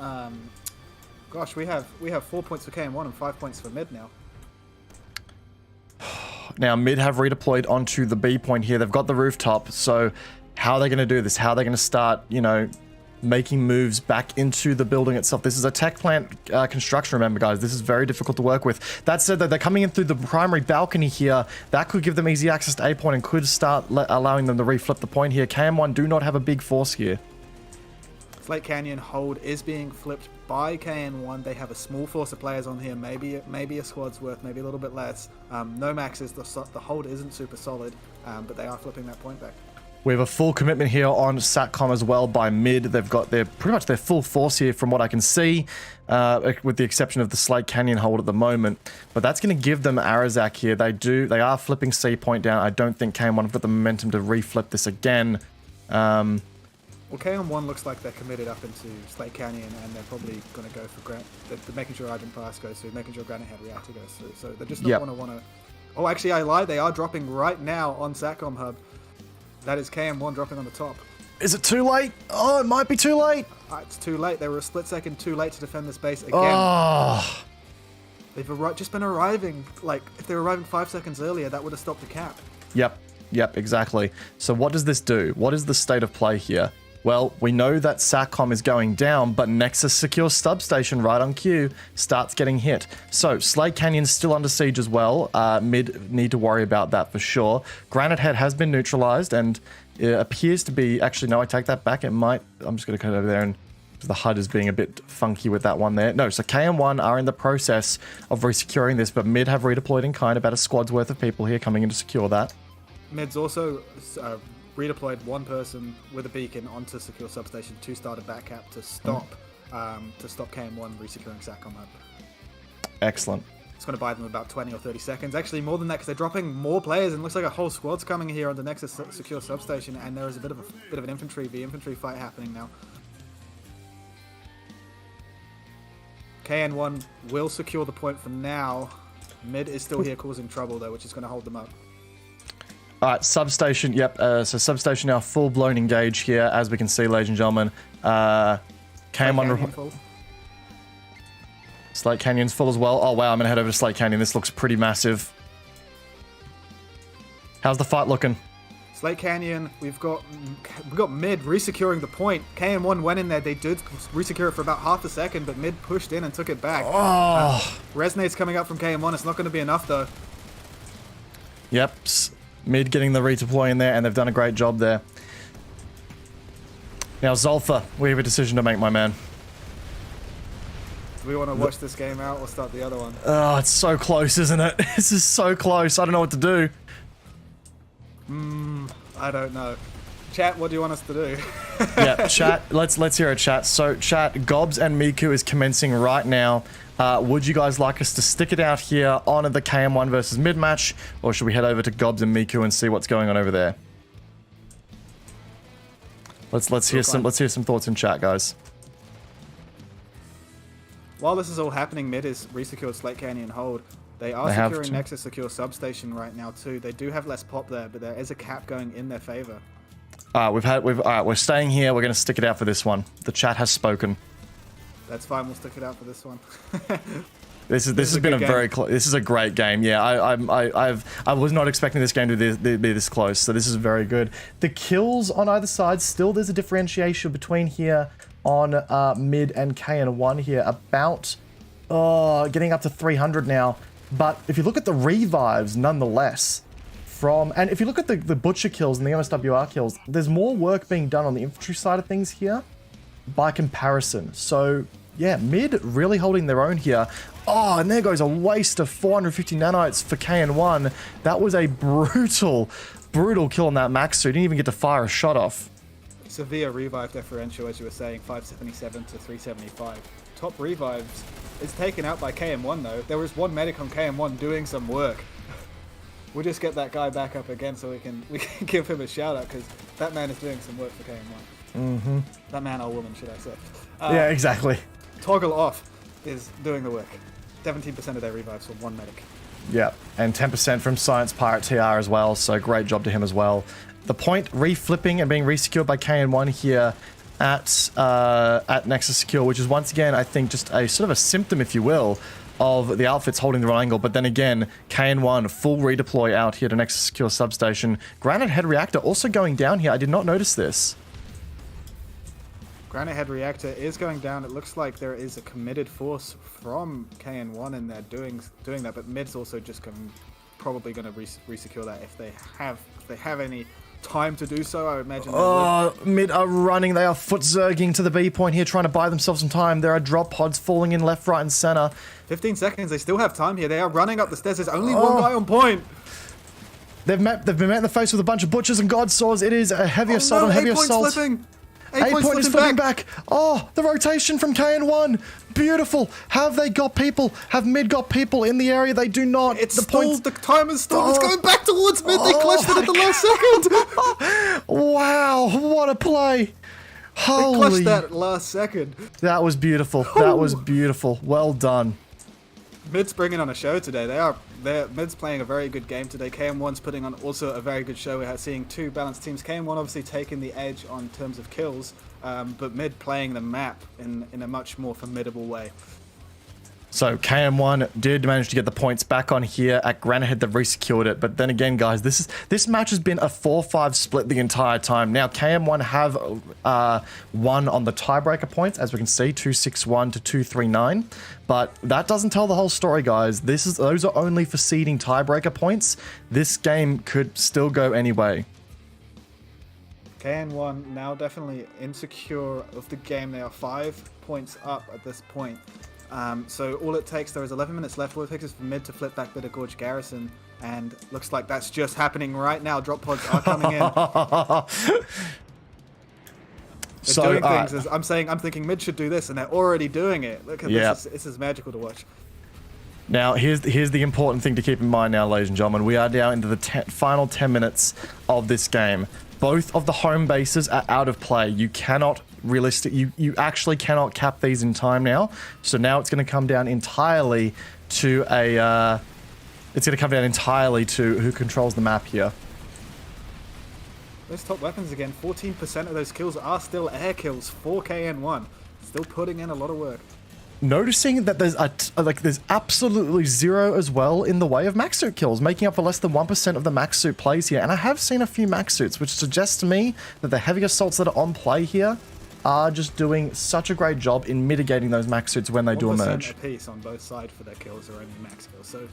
Gosh, we have 4 points for KN1 and 5 points for mid now. Now, mid have redeployed onto the B point here. They've got the rooftop, so how are they going to do this? How are they going to start, making moves back into the building itself? This is a tech plant construction, remember, guys. This is very difficult to work with. That said, that they're coming in through the primary balcony here. That could give them easy access to A point and could start allowing them to reflip the point here. KN1 do not have a big force here. Slate Canyon hold is being flipped by KN1. They have a small force of players on here, maybe a squad's worth, maybe a little bit less. No maxes, the hold isn't super solid, but they are flipping that point back. We have a full commitment here on Satcom as well by mid. They've got pretty much their full force here from what I can see, with the exception of the Slate Canyon hold at the moment. But that's going to give them Arazak here. They are flipping C point down. I don't think KN1 have got the momentum to reflip this again. Well, KN1 looks like they're committed up into Slate Canyon, and they're probably going to go for they're making sure Argent Pass goes through, making sure Granite Head Reactor goes through. So they're just not want to. Oh, actually, I lied. They are dropping right now on Satcom Hub. That is KN1 dropping on the top. Is it too late? Oh, it might be too late. It's too late. They were a split second too late to defend this base again. Oh. They've just been arriving. Like, if they were arriving 5 seconds earlier, that would have stopped the cap. Yep, exactly. So what does this do? What is the state of play here? Well, we know that Satcom is going down, but Nexus secure substation right on cue starts getting hit. So Slate Canyon's still under siege as well. Mid need to worry about that for sure. Granite Head has been neutralized and it appears to be... Actually, no, I take that back. It might... I'm just going to cut over there and... The HUD is being a bit funky with that one there. No, so KN1 are in the process of resecuring this, but Mid have redeployed in kind, about a squad's worth of people here coming in to secure that. Mid's also... redeployed one person with a beacon onto secure substation to start a back cap to stop KN1 resecuring Satcom Hub. Excellent. It's going to buy them about 20 or 30 seconds. Actually, more than that, because they're dropping more players, and it looks like a whole squad's coming here on the Nexus secure substation, and there is a bit of an infantry fight happening now. KN1 will secure the point for now. Mid is still here causing trouble though, which is going to hold them up. All right, substation. Yep. So substation now full blown engage here, as we can see, ladies and gentlemen. KN1. Slate Canyon's full as well. Oh wow, I'm gonna head over to Slate Canyon. This looks pretty massive. How's the fight looking? Slate Canyon, we've got Mid resecuring the point. KN1 went in there. They did resecure it for about half a second, but Mid pushed in and took it back. Oh. Resonate's coming up from KN1. It's not going to be enough though. Yep. Mid getting the redeploy in there, and they've done a great job there. Now, Zolfa, we have a decision to make, my man. Do we want to watch this game out or start the other one? Oh, it's so close, isn't it? This is so close. I don't know what to do. I don't know. Chat, what do you want us to do? Yeah, chat. Let's hear it, chat. So, chat, Gobs and Miku is commencing right now. Would you guys like us to stick it out here on the KN1 versus mid match, or should we head over to Gobs and Miku and see what's going on over there? Let's hear some thoughts in chat, guys. While this is all happening, Mid is resecured Slate Canyon hold. They are securing Nexus secure substation right now too. They do have less pop there, but there is a cap going in their favor. We're staying here. We're going to stick it out for this one. The chat has spoken. That's fine. We'll stick it out for this one. This has been a very close. This is a great game. Yeah, I was not expecting this game to be this close. So this is very good. The kills on either side, still there's a differentiation between here on mid and KN1 here, about getting up to 300 now. But if you look at the revives, nonetheless, and if you look at the butcher kills and the MSWR kills, there's more work being done on the infantry side of things here by comparison. So yeah, mid really holding their own here. Oh, and there goes a waste of 450 nanites for KN1. That was a brutal kill on that max suit. Didn't even get to fire a shot off. Severe revive differential, as you were saying, 577 to 375. Top revives is taken out by KN1 though. There was one medic on KN1 doing some work. We'll just get that guy back up again so we can give him a shout out, because that man is doing some work for KN1. That man or woman, should I say. Yeah, exactly. Toggle off is doing the work. 17% of their revives from one medic. Yeah, and 10% from Science Pirate TR as well, so great job to him as well. The point reflipping and being resecured by KN1 here at Nexus Secure, which is once again, I think, just a sort of a symptom, if you will, of the outfits holding the wrong angle. But then again, KN1 full redeploy out here to Nexus Secure substation. Granite Head Reactor also going down here. I did not notice this. Granite Head Reactor is going down. It looks like there is a committed force from KN1 and they're doing that, but mid's also just probably going to resecure that if they have any time to do so. I would imagine. Mid are running. They are foot zerging to the B point here, trying to buy themselves some time. There are drop pods falling in left, right, and center. 15 seconds. They still have time here. They are running up the stairs. There's only one guy on point. They've been met in the face with a bunch of butchers and god saws. It is a heavy assault on heavy assault. Eight point is flipping back. Oh, the rotation from KN1. Beautiful. Have they got people? Have mid got people in the area? They do not. It's stalled. The time is stalled. It's going back towards mid. They clutched it at the last second. Wow, what a play. Holy. They clutched that last second. That was beautiful. That was beautiful. Well done. Mid's bringing on a show today. Mid's playing a very good game today. KN1's putting on also a very good show. We're seeing two balanced teams. KN1 obviously taking the edge on terms of kills, but Mid playing the map in a much more formidable way. So KN1 did manage to get the points back on here. At Granite, they've resecured it. But then again, guys, this match has been a 4-5 split the entire time. Now, KN1 have won on the tiebreaker points, as we can see, 261 to 239. But that doesn't tell the whole story, guys. Those are only for seeding tiebreaker points. This game could still go any way. KN1 now definitely insecure of the game. They are 5 points up at this point. So all it takes, there is 11 minutes left. All it takes is for Mid to flip back Bitter Gorge Garrison, and looks like that's just happening right now. Drop pods are coming in. They're doing things. As I'm thinking Mid should do this, and they're already doing it. Look at this. This is magical to watch. Now, here's the important thing to keep in mind now, ladies and gentlemen. We are now into the final 10 minutes of this game. Both of the home bases are out of play. You cannot you actually cannot cap these in time now. So now it's going to come down entirely to who controls the map here. Those top weapons again, 14% of those kills are still air kills for KN1. Still putting in a lot of work. Noticing that there's absolutely zero as well in the way of max suit kills, making up for less than 1% of the max suit plays here. And I have seen a few max suits, which suggests to me that the heavy assaults that are on play here are just doing such a great job in mitigating those max suits when they do emerge. 1% apiece on both sides for their kills are only max kills. So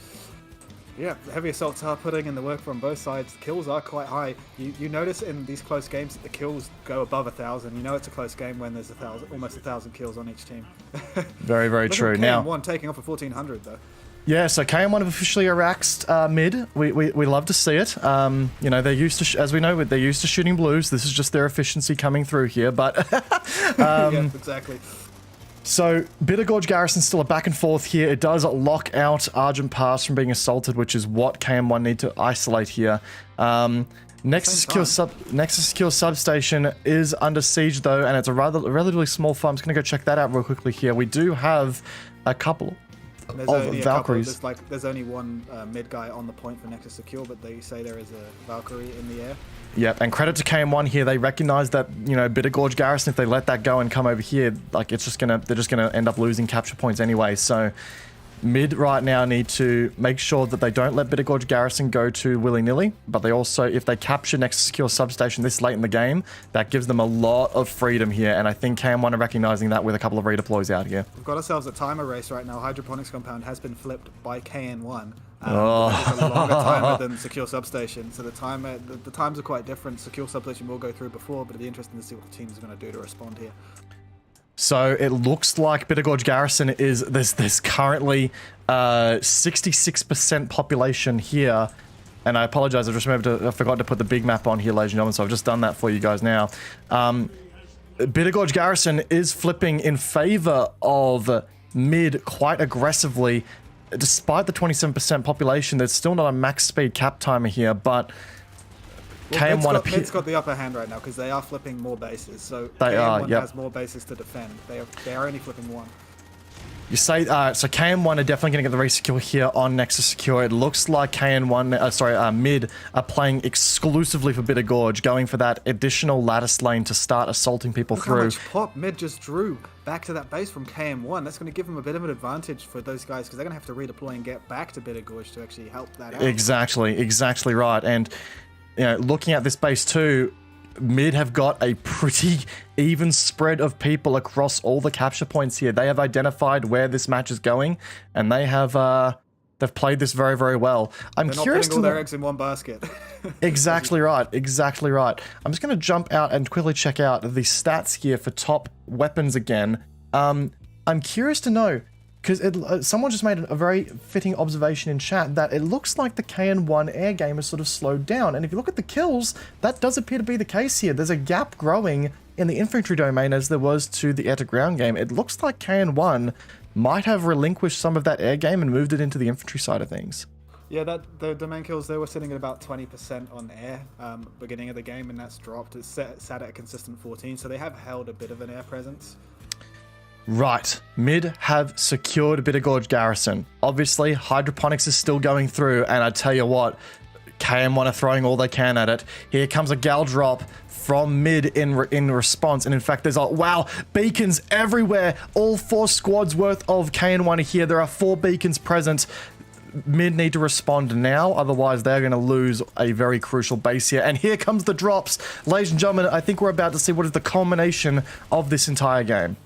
yeah, the heavy assaults are putting in the work from both sides. The kills are quite high. You notice in these close games that the kills go above 1,000. You know it's a close game when there's almost 1,000 kills on each team. Very, very true. Now, KN1 taking off a 1,400 though. Yeah, so KN1 have officially axed Mid. We love to see it. You know, they're used to, as we know, they're used to shooting blues. This is just their efficiency coming through here, but yeah, exactly. So, Bitter Gorge Garrison still a back and forth here. It does lock out Argent Pass from being assaulted, which is what KN1 need to isolate here. Nexus Secure Substation is under siege though, and it's a relatively small farm. I'm just going to go check that out real quickly here. We do have a couple of Valkyries. There's only one mid guy on the point for Nexus Secure, but they say there is a Valkyrie in the air. Yep, and credit to KN1 here. They recognize that, you know, Bitter Gorge Garrison, if they let that go and come over here, like they're just gonna end up losing capture points anyway. So Mid right now need to make sure that they don't let Bitter Gorge Garrison go too willy-nilly, but they also, if they capture Nexus Secure Substation this late in the game, that gives them a lot of freedom here, and I think KN1 are recognizing that with a couple of redeploys out here. We've got ourselves a timer race right now. Hydroponics Compound has been flipped by KN1. It's a longer timer than Secure Substation, so the times are quite different. Secure Substation will go through before, but it'll be interesting to see what the teams are going to do to respond here. So it looks like Bitter Gorge Garrison is, there's currently 66% population here. And I apologize, I forgot to put the big map on here, ladies and gentlemen, so I've just done that for you guys now. Bitter Gorge Garrison is flipping in favor of Mid quite aggressively. Despite the 27% population, there's still not a max speed cap timer here, but KN1 Mid's got the upper hand right now because they are flipping more bases. So KN1 has more bases to defend. They are only flipping one. You say, so KN1 are definitely going to get the resecure here on Nexus Secure. It looks like KN1, Mid are playing exclusively for Bitter Gorge, going for that additional lattice lane to start assaulting people through. How much pop Mid just drew back to that base from KN1. That's going to give them a bit of an advantage for those guys because they're going to have to redeploy and get back to Bitter Gorge to actually help that out. Exactly right. And you know, looking at this base too, Mid have got a pretty even spread of people across all the capture points here. They have identified where this match is going, and they have they've played this very, very well. I'm curious to know all their eggs in one basket. Exactly right. I'm just going to jump out and quickly check out the stats here for top weapons again. I'm curious to know, because someone just made a very fitting observation in chat that it looks like the KN1 air game has sort of slowed down. And if you look at the kills, that does appear to be the case here. There's a gap growing in the infantry domain as there was to the air to ground game. It looks like KN1 might have relinquished some of that air game and moved it into the infantry side of things. Yeah, the domain kills, they were sitting at about 20% on air beginning of the game, and that's dropped. It's sat at a consistent 14, so they have held a bit of an air presence. Right, MIID have secured a bit of Gorge Garrison. Obviously, hydroponics is still going through, and I tell you what, KN1 are throwing all they can at it. Here comes a gal drop from MIID in response, and in fact, there's wow, beacons everywhere. All 4 squads worth of KN1 are here. There are 4 beacons present. MIID need to respond now, otherwise they're going to lose a very crucial base here. And here comes the drops. Ladies and gentlemen, I think we're about to see what is the culmination of this entire game.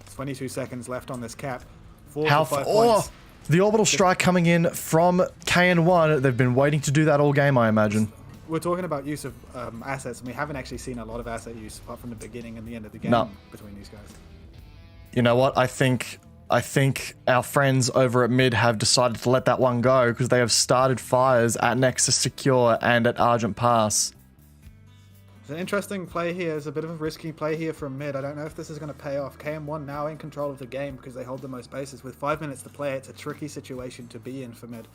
It's 22 seconds left on this cap. 5 Oh, points. the orbital strike coming in from KN1. They've been waiting to do that all game, I imagine. We're talking about use of assets, and we haven't actually seen a lot of asset use apart from the beginning and the end of the game between these guys. You know what? I think our friends over at MIID have decided to let that one go because they have started fires at Nexus Secure and at Argent Pass. It's an interesting play here. It's a bit of a risky play here from MIID. I don't know if this is going to pay off. KN1 now in control of the game because they hold the most bases. With 5 minutes to play, it's a tricky situation to be in for MIID.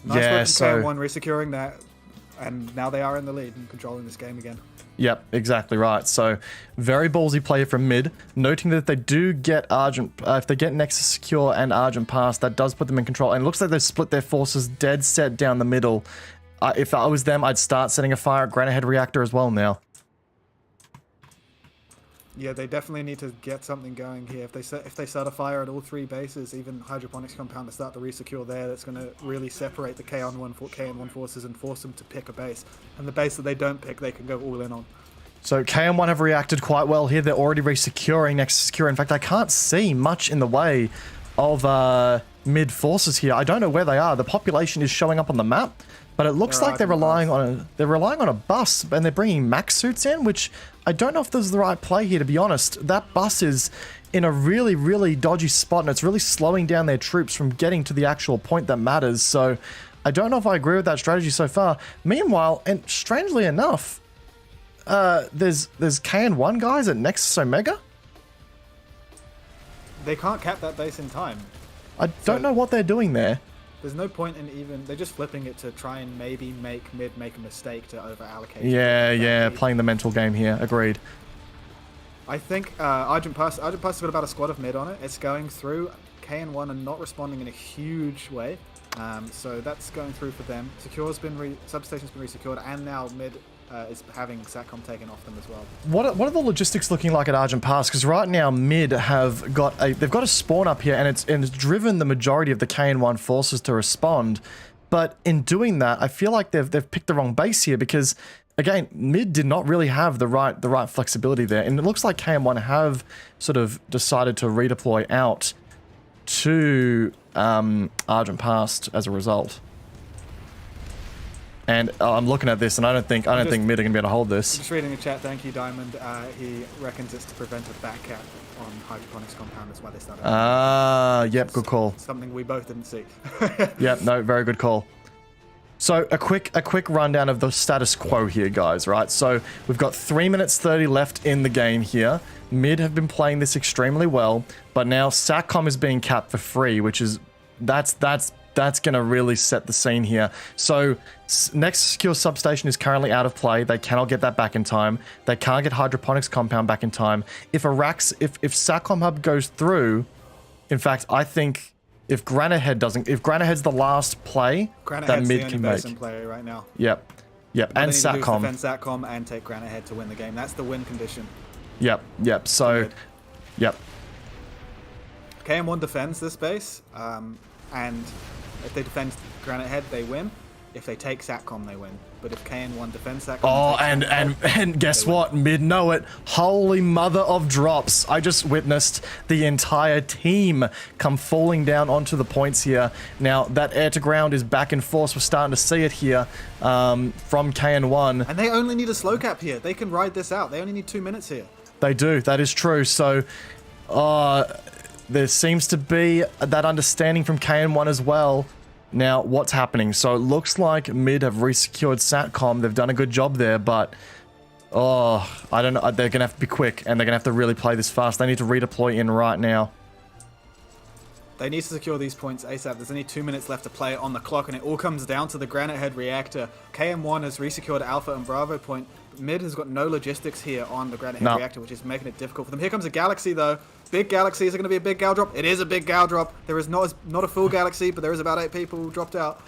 Nice work from KN1 resecuring that, and now they are in the lead and controlling this game again. Yep, exactly right. So, very ballsy play from MIID, noting that if they do get if they get Nexus Secure and Argent Pass, that does put them in control. And it looks like they've split their forces dead set down the middle. If I was them, I'd start setting a fire at Granite Reactor as well now. Yeah, they definitely need to get something going here. If they start a fire at all 3 bases, even hydroponics compound to start the resecure there, that's going to really separate the KN1 forces and force them to pick a base. And the base that they don't pick, they can go all in on. So KN1 have reacted quite well here. They're already resecuring Nexus Secure. In fact, I can't see much in the way of MIID forces here. I don't know where they are. The population is showing up on the map, but it looks like they're relying on a bus, and they're bringing max suits in, which I don't know if this is the right play here, to be honest. That bus is in a really, really dodgy spot, and it's really slowing down their troops from getting to the actual point that matters. So I don't know if I agree with that strategy so far. Meanwhile, and strangely enough, there's KN1 guys at Nexus Omega. They can't cap that base in time. I don't know what they're doing there. There's no point in even... They're just flipping it to try and maybe make MIID make a mistake to over-allocate. Yeah, playing the mental game here. Agreed. I think Argent Pass has got about a squad of MIID on it. It's going through. KN1 and not responding in a huge way. So that's going through for them. Substation's been resecured, and now MIID is having SATCOM taken off them as well. What are the logistics looking like at Argent Pass? Because right now MIID have got a spawn up here, and it's driven the majority of the KN1 forces to respond. But in doing that, I feel like they've picked the wrong base here, because again, MIID did not really have the right flexibility there, and it looks like KN1 have sort of decided to redeploy out to Argent Pass as a result. And I'm looking at this, and I don't think MIID are going to be able to hold this. Just reading the chat. Thank you, Diamond. He reckons it's to prevent a back cap on hydroponics compound. That's why they started. Yep, good call. Something we both didn't see. Yep, no, very good call. So a quick rundown of the status quo here, guys. Right, so we've got 3 minutes 30 left in the game here. MIID have been playing this extremely well, but now SATCOM is being capped for free, which is that's going to really set the scene here. So Nexus Secure Substation is currently out of play. They cannot get that back in time. They can't get Hydroponics Compound back in time. If SATCOM Hub goes through, in fact, I think if Granite Head's the last play that MIID can make. In play right now. Yep. And SATCOM. Defend SATCOM and take Granite Head to win the game. That's the win condition. Yep. So, yep. KN1 defends this base, and if they defend Granite Head, they win. If they take Satcom, they win. But if KN1 defends Satcom... Oh, and guess what? Mid know it. Holy mother of drops. I just witnessed the entire team come falling down onto the points here. Now, that air to ground is back in force. We're starting to see it here from KN1. And they only need a slow cap here. They can ride this out. They only need 2 minutes here. They do. That is true. So, there seems to be that understanding from KN1 as well. Now, what's happening? So it looks like mid have resecured Satcom. They've done a good job there, but... Oh, I don't know. They're going to have to be quick, and they're going to have to really play this fast. They need to redeploy in right now. They need to secure these points ASAP. There's only 2 minutes left to play on the clock, and it all comes down to the Granite Head reactor. KM1 has resecured Alpha and Bravo point. Mid has got no logistics here on the Granite Head reactor, which is making it difficult for them. Here comes a Galaxy, though. Big Galaxy. Is it going to be a big gal drop? It is a big gal drop. There is not a full Galaxy, but there is about 8 people dropped out.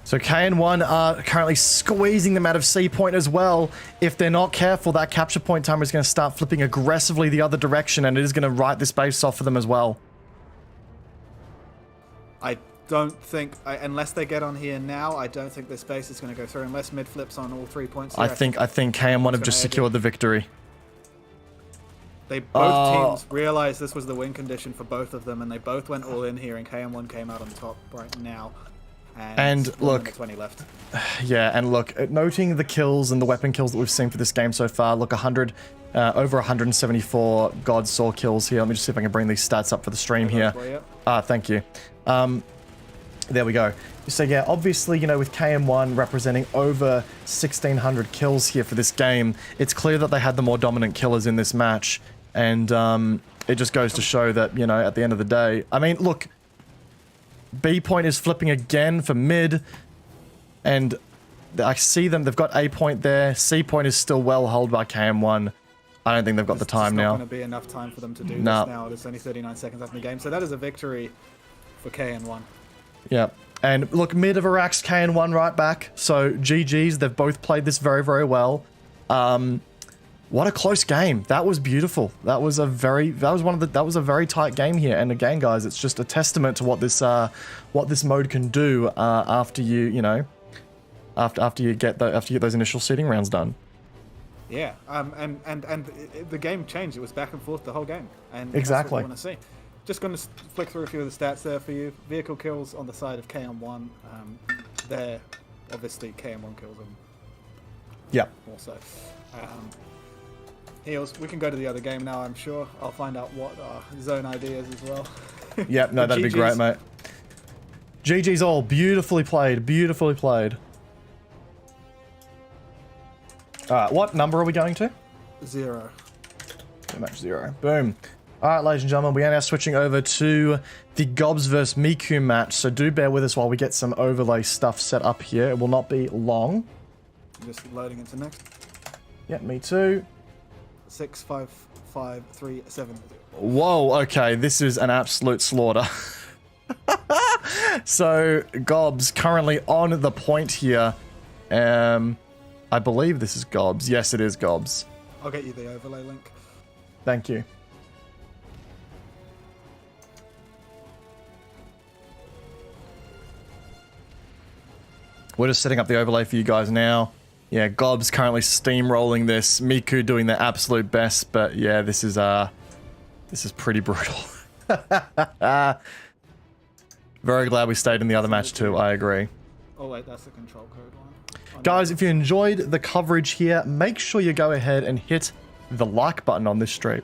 So KN1 are currently squeezing them out of C point as well. If they're not careful, that capture point timer is going to start flipping aggressively the other direction, and it is going to write this base off for them as well. I don't think, unless they get on here now, I don't think this base is going to go through unless mid flips on all 3 points. Here. I think KN1 have just secured the victory. They both teams realized this was the win condition for both of them, and they both went all in here, and KN1 came out on top right now. And look, 20 left. Yeah, and look, noting the kills and the weapon kills that we've seen for this game so far, look, over 174 God Saw kills here. Let me just see if I can bring these stats up for the stream here. Thank you. There we go. So yeah, obviously, you know, with KM1 representing over 1,600 kills here for this game, it's clear that they had the more dominant killers in this match. And it just goes to show that, you know, at the end of the day, I mean, look, B point is flipping again for mid, and I see them, they've got A point there. C point is still well held by KM1. I don't think they've got the time now. It's not going to be enough time for them to do this now. There's only 39 seconds left in the game, so that is a victory for KN1. Yeah, and look, mid have Iraq's KN1 right back, so GG's, they've both played this very, very well. What a close game. That was beautiful. That was a very tight game here. And again, guys, it's just a testament to what this mode can do after you get those initial seeding rounds done. Yeah, and the game changed. It was back and forth the whole game, and exactly that's what we want to see. Just going to flick through a few of the stats there for you. Vehicle kills on the side of KM1. There, obviously, KM1 kills them. Yeah. Also, heals. We can go to the other game now. I'm sure I'll find out what zone ID is as well. Yep. No, that'd be great, mate. GG's all. Beautifully played. Beautifully played. What number are we going to? 0. Match 0. Boom. Alright, ladies and gentlemen, we are now switching over to the Gobs vs Miku match, so do bear with us while we get some overlay stuff set up here. It will not be long. I'm just loading into next. Yeah, me too. 6, 5, 5, 3, 7. Whoa, okay, this is an absolute slaughter. So, Gobs currently on the point here. I believe this is Gobs. Yes, it is Gobs. I'll get you the overlay link. Thank you. We're just setting up the overlay for you guys now. Yeah, Gobs currently steamrolling this. Miku doing their absolute best, but yeah, this is pretty brutal. Very glad we stayed in the other match too, I agree. Oh wait, that's the control code one. Guys, if you enjoyed the coverage here, make sure you go ahead and hit the like button on this stream.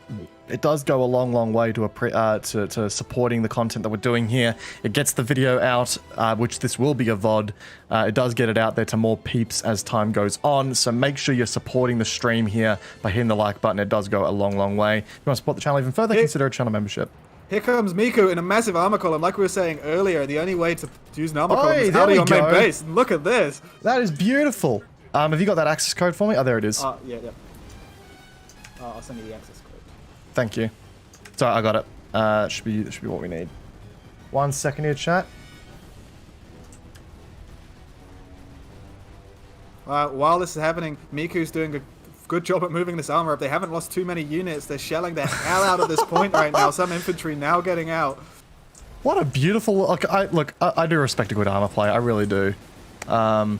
It does go a long, long way to supporting the content that we're doing here. It gets the video out, which this will be a VOD. It does get it out there to more peeps as time goes on. So make sure you're supporting the stream here by hitting the like button. It does go a long, long way. If you want to support the channel even further, consider a channel membership. Here comes Miku in a massive armor column. Like we were saying earlier, the only way to use an armor column is out of your main base. And look at this. That is beautiful. Have you got that access code for me? Oh, there it is. Yeah. I'll send you the access code. Thank you. Sorry, I got it. Should be what we need. 1 second here, chat. While this is happening, Miku's doing a good job at moving this armor up. They haven't lost too many units. They're shelling the hell out of this point right now. Some infantry now getting out. What a beautiful... Look, I do respect a good armor play. I really do. And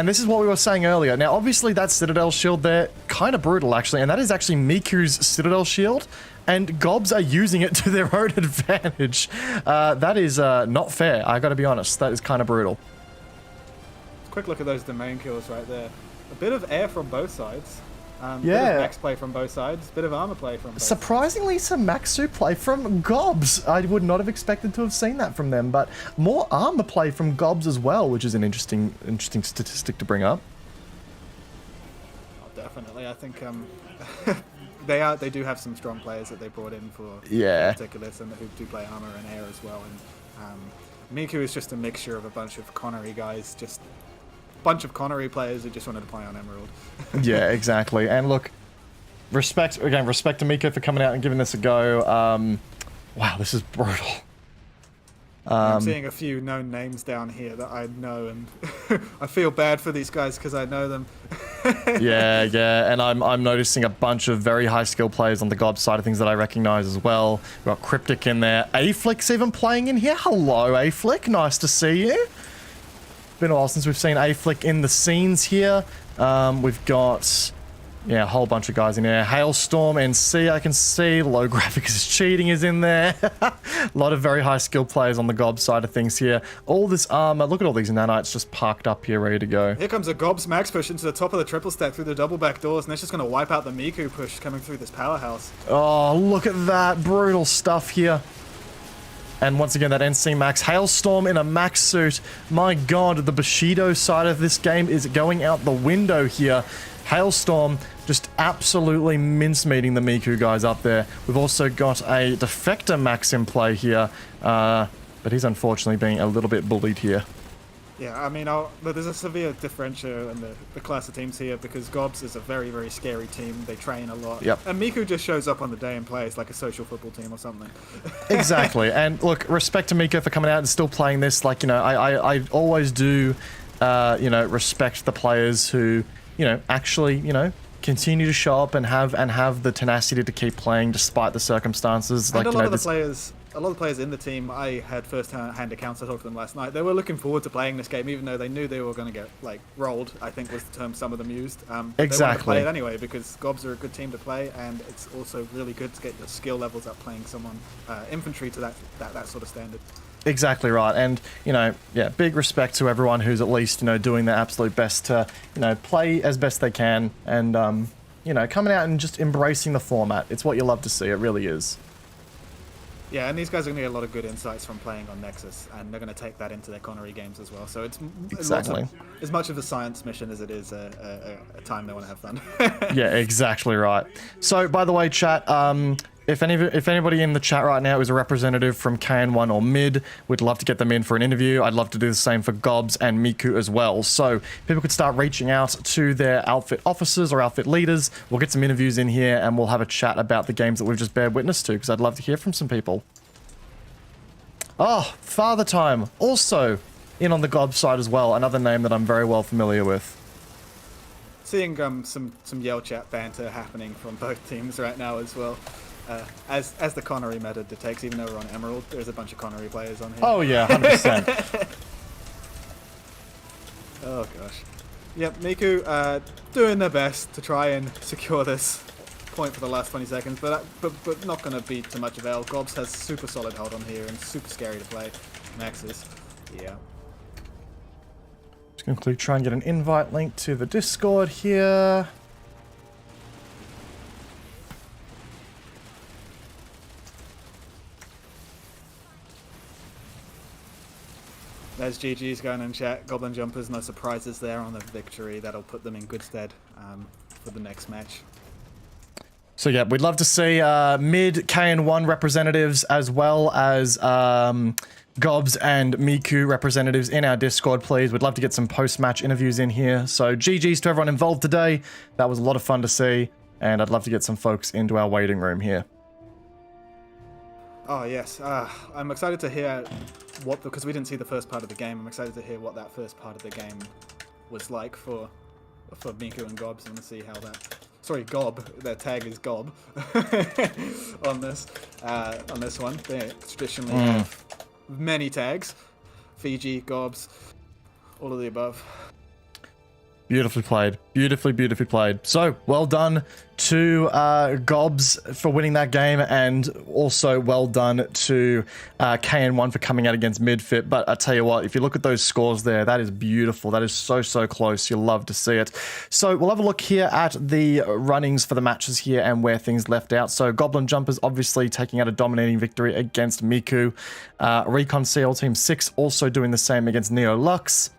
this is what we were saying earlier. Now, obviously, that Citadel shield there, kind of brutal, actually. And that is actually Miku's Citadel shield. And Gobs are using it to their own advantage. That is not fair, I gotta be honest. That is kind of brutal. Quick look at those domain kills right there. A bit of air from both sides. Yeah. Bit of max play from both sides. Bit of armor play from both Surprisingly, some Maxu play from Gobs. I would not have expected to have seen that from them, but more armor play from Gobs as well, which is an interesting statistic to bring up. Oh, definitely. I think they do have some strong players that they brought in for particulars and who do play armor and air as well. And Miku is just a mixture of a bunch of Connery guys, just bunch of Connery players who just wanted to play on Emerald. Yeah, exactly. And look, respect to Miku for coming out and giving this a go. Wow, this is brutal. I'm seeing a few known names down here that I know, and I feel bad for these guys because I know them. yeah, and I'm noticing a bunch of very high skill players on the Gob side of things that I recognize as well. We've got Cryptic in there. A-Flick's even playing in here. Hello, A-Flick. Nice to see you. Been a while since we've seen A-Flick in the scenes here. We've got, yeah, a whole bunch of guys in there. Hailstorm, NC, I can see. Low Graphics is cheating is in there. A lot of very high skill players on the Gob side of things here. All this armor. Look at all these nanites just parked up here, ready to go. Here comes a Gobs max push into the top of the triple stack through the double back doors, and that's just going to wipe out the Miku push coming through this powerhouse. Oh, look at that. Brutal stuff here. And once again, that NC Max. Hailstorm in a max suit. My god, the Bushido side of this game is going out the window here. Hailstorm just absolutely mincemeating the Miku guys up there. We've also got a Defector Max in play here. But he's unfortunately being a little bit bullied here. Yeah, I mean, there's a severe differential in the class of teams here because Gobs is a very, very scary team. They train a lot. Yep. And Miku just shows up on the day and plays like a social football team or something. Exactly. And look, respect to Miku for coming out and still playing this. Like, you know, I always do, you know, respect the players who, you know, actually, you know, continue to show up and have the tenacity to keep playing despite the circumstances. And like, a you lot know, of the players... A lot of players in the team, I had first-hand accounts. I talked to them last night. They were looking forward to playing this game, even though they knew they were going to get like rolled. I think was the term some of them used. They wanted to play it anyway because Gobs are a good team to play, and it's also really good to get your skill levels up playing someone infantry to that sort of standard. Exactly right, and you know, yeah, big respect to everyone who's at least, you know, doing their absolute best to, you know, play as best they can, and you know, coming out and just embracing the format. It's what you love to see. It really is. Yeah, and these guys are going to get a lot of good insights from playing on Nexus, and they're going to take that into their Connery games as well. So it's exactly as much of a science mission as it is a time they want to have fun. Yeah, exactly right. So, by the way, chat, if anybody in the chat right now is a representative from KN1 or MIID, we'd love to get them in for an interview. I'd love to do the same for Gobs and Miku as well. So people could start reaching out to their outfit officers or outfit leaders. We'll get some interviews in here and we'll have a chat about the games that we've just bared witness to, because I'd love to hear from some people. Oh, Father Time, also in on the Gobs side as well. Another name that I'm very well familiar with. Seeing some yell chat banter happening from both teams right now as well. As the Connery meta detects, even though we're on Emerald, there's a bunch of Connery players on here. Oh yeah, 100%. Oh gosh. Yep, Miku doing their best to try and secure this point for the last 20 seconds, but not going to be too much avail. Gobs has super solid hold on here and super scary to play. Nexus, yeah. Just going to try and get an invite link to the Discord here. There's GG's going in chat. Goblin Jumpers, no surprises there on the victory. That'll put them in good stead for the next match. So yeah, we'd love to see MIID, KN1 representatives as well as Gobs and Miku representatives in our Discord, please. We'd love to get some post-match interviews in here. So GG's to everyone involved today. That was a lot of fun to see, and I'd love to get some folks into our waiting room here. Oh yes, I'm excited to hear because we didn't see the first part of the game. I'm excited to hear what that first part of the game was like for Miku and Gobs. I want to see how that. Sorry, Gob. Their tag is Gob on this one. They traditionally have many tags. Fiji, Gobs. All of the above. Beautifully played. Beautifully, beautifully played. So, well done to Gobs for winning that game, and also well done to KN1 for coming out against Midfit. But I tell you what, if you look at those scores there, that is beautiful. That is so, so close. You'll love to see it. So we'll have a look here at the runnings for the matches here and where things left out. So Goblin Jumpers obviously taking out a dominating victory against Miku. Recon CL Team 6 also doing the same against Neo Lux.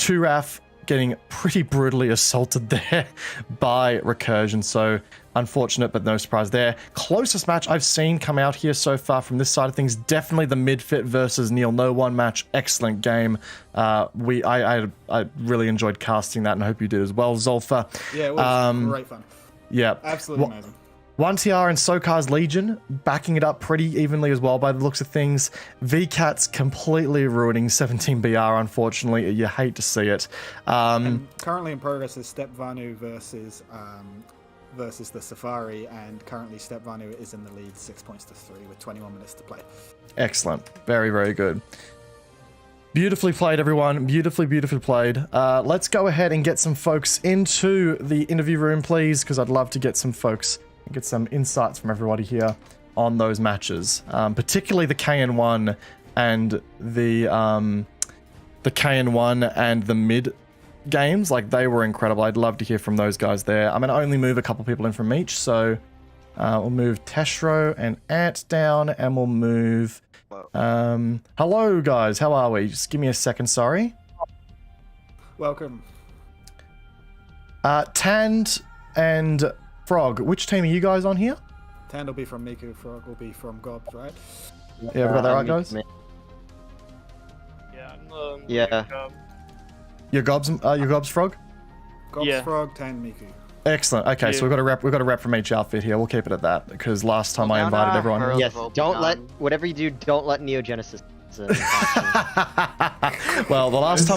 2RAF getting pretty brutally assaulted there by Recursion, so unfortunate, but no surprise there. Closest match I've seen come out here so far from this side of things, definitely the Midfit versus Neil No One match. Excellent game. I really enjoyed casting that, and I hope you did as well, Zolfa. Yeah, it was great fun. Yeah, absolutely amazing. 1TR and Sokar's Legion backing it up pretty evenly as well by the looks of things. VCAT's completely ruining 17BR, unfortunately. You hate to see it. And currently in progress is Step Vanu versus the Safari, and currently Step Vanu is in the lead 6 points to 3 with 21 minutes to play. Excellent. Very, very good. Beautifully played, everyone. Beautifully, beautifully played. Let's go ahead and get some folks into the interview room, please, because I'd love to get some folks, get some insights from everybody here on those matches, particularly the KN1 and the KN1 and the mid games. Like, they were incredible. I'd love to hear from those guys there. I'm going to only move a couple people in from each, so we'll move Teshro and Ant down, and we'll move hello guys, how are we? Just give me a second, sorry. Welcome. Tand and Frog, which team are you guys on here? Tand will be from Miku, Frog will be from Gobs, right? Yeah, we got that right, guys? Yeah, I'm yeah. Your Gobs, Frog? Gobs, Yeah. Frog, Tand, Miku. Excellent. Okay, Yeah. so we've got a rep from each outfit here. We'll keep it at that, because last time I invited everyone. Yes, don't let, whatever you do, don't let Neogenesis. Well, the last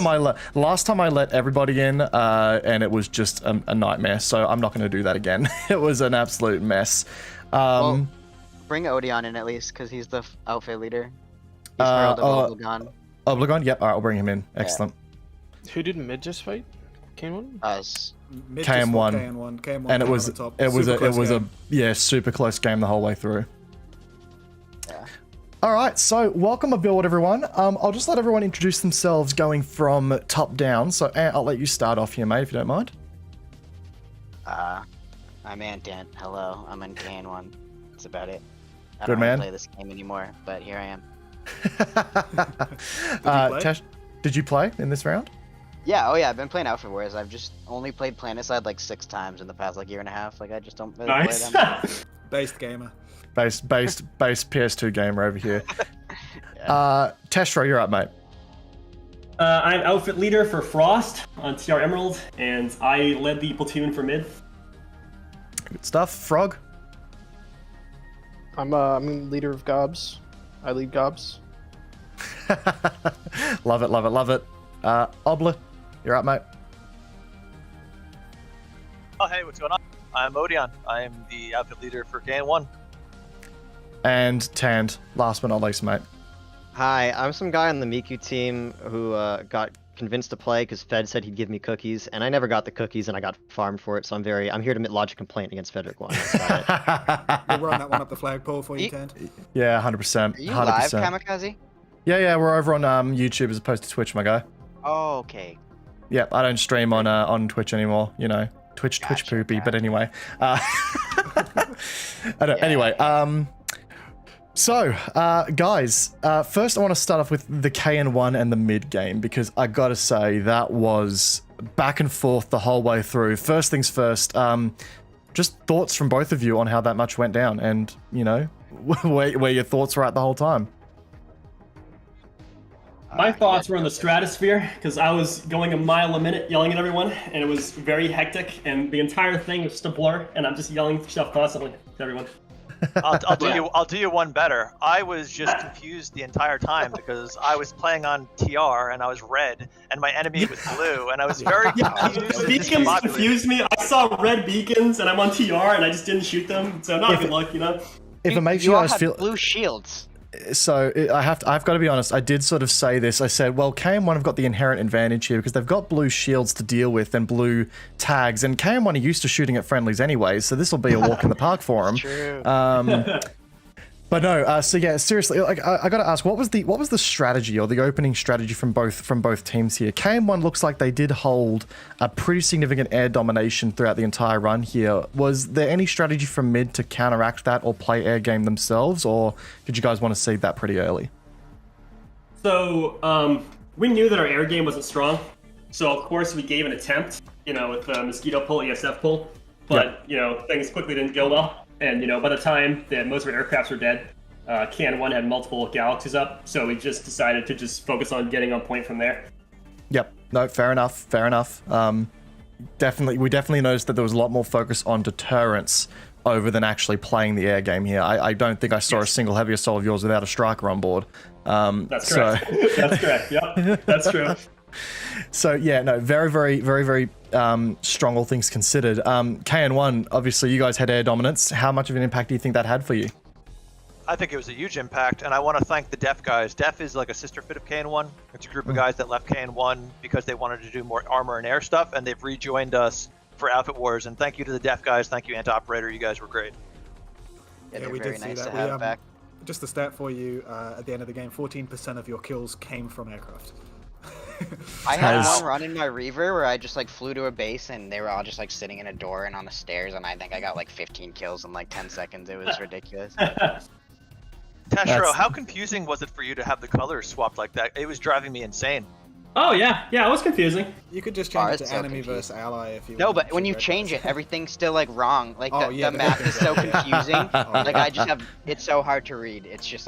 time I let everybody in, and it was just a nightmare. So I'm not going to do that again. It was an absolute mess. Well, bring Odeon in at least, because he's the outfit leader. He's Herald of Obligon. Obligon? Yep. All right, I'll bring him in. Excellent. Who did mid just fight? KN1? Us. KN1. KN1 And it was a super close game the whole way through. Yeah. All right, so welcome aboard, everyone. I'll just let everyone introduce themselves going from top down. So Ant, I'll let you start off here, mate, if you don't mind. I'm Ant. Hello, I'm in KN1. That's about it. I Good don't man. really play this game anymore, but here I am. Tesh, did you play in this round? Yeah, I've been playing Outfit Wars. I've just only played Planetside like 6 times in the past year and a half. Like, I just don't really play them. Based gamer. Based PS2 gamer over here. Teshro, you're up, mate. I'm outfit leader for Frost on TR Emerald, and I led the platoon for mid. Good stuff. Frog? I'm leader of Gobs. I lead Gobs. Love it, love it, love it. Obla, you're up, mate. Oh, hey, what's going on? I'm Odeon. I am the outfit leader for KN1. And Tand, last but not least, mate. Hi, I'm some guy on the Miku team who got convinced to play because Fed said he'd give me cookies, and I never got the cookies, and I got farmed for it. So I'm here to lodge a complaint against Federic One. We'll run that one up the flagpole for you, Tand. Yeah, 100%. Are you 100%. live, Kamikaze? Yeah, we're over on YouTube as opposed to Twitch, my guy. Oh, okay. Yeah, I don't stream on Twitch anymore. You know, Twitch poopy. But anyway, anyway. So, guys, first I want to start off with the KN1 and the mid game, because I gotta say that was back and forth the whole way through. First things first, just thoughts from both of you on how that match went down, and you know, where your thoughts were at the whole time. My thoughts were in the stratosphere because I was going a mile a minute yelling at everyone, and it was very hectic, and the entire thing was just a blur, and I'm just yelling stuff constantly to everyone. I'll do you one better. I was just confused the entire time because I was playing on TR and I was red and my enemy was blue and I was very confused. The beacons confused me. I saw red beacons and I'm on TR and I just didn't shoot them, so not good luck, you know. If it makes you guys had feel blue shields. I've got to be honest. I did sort of say this. I said, well, KN1 have got the inherent advantage here because they've got blue shields to deal with and blue tags, and KN1 are used to shooting at friendlies anyway, so this will be a walk in the park for them. True. But no, so yeah, seriously, like I got to ask, what was the strategy or the opening strategy from both teams here? KN1 looks like they did hold a pretty significant air domination throughout the entire run here. Was there any strategy from mid to counteract that or play air game themselves, or did you guys want to seed that pretty early? So we knew that our air game wasn't strong, so of course we gave an attempt, with the mosquito pull, ESF pull, but things quickly didn't go well. And, by the time that most of our aircrafts were dead, KN1 had multiple galaxies up, so we just decided to just focus on getting on point from there. Yep. No, fair enough. We definitely noticed that there was a lot more focus on deterrence over than actually playing the air game here. I don't think I saw a single heavy assault of yours without a striker on board. That's correct. That's correct. Yep, that's true. So yeah, no, very, very, very, very strong, all things considered. KN1, obviously you guys had air dominance. How much of an impact do you think that had for you? I think it was a huge impact, and I want to thank the Def guys. Def is like a sister fit of KN1. It's a group of guys that left KN1 because they wanted to do more armor and air stuff, and they've rejoined us for Outfit Wars. And thank you to the Def guys. Thank you, Ant-Operator. You guys were great. Yeah, we did see that. We have back. Just a stat for you, at the end of the game, 14% of your kills came from aircraft. I had one run in my Reaver where I just flew to a base and they were all just sitting in a door and on the stairs, and I think I got 15 kills in 10 seconds. It was ridiculous. Tashro, how confusing was it for you to have the colors swapped like that? It was driving me insane. Oh yeah, it was confusing. You could just change it to enemy versus ally if you. No, but when you change it, everything's still wrong. The map is so confusing. It's so hard to read. It's just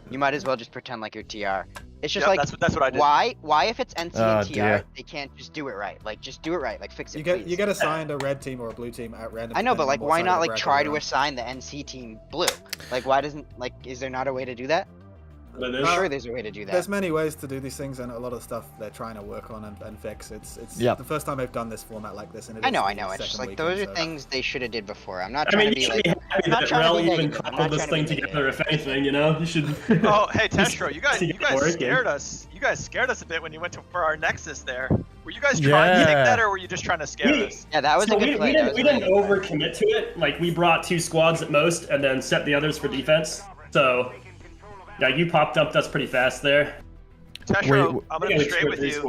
you might as well just pretend like you're TR. It's just that's what I did. Why if it's NC and TR, they can't just do it right? Just do it right. Fix it. You get assigned a red team or a blue team at random. I know, but why not try to assign the NC team blue? Why doesn't is there not a way to do that? I'm sure there's a way to do that. There's many ways to do these things, and a lot of stuff they're trying to work on and fix. It's the first time they've done this format like this, and I know. It's just those are things they should have did before. I'm not trying to be happy that Rel even cobbled this thing together. If anything, you should. Oh, hey Testro, you guys scared us. You guys scared us a bit when you went for our Nexus there. Were you guys trying to take that, or were you just trying to scare us? Yeah, that was a good play. We didn't overcommit to it. We brought 2 squads at most, and then set the others for defense. So. Yeah, you popped up us pretty fast there. Tashro, I'm gonna be straight with you.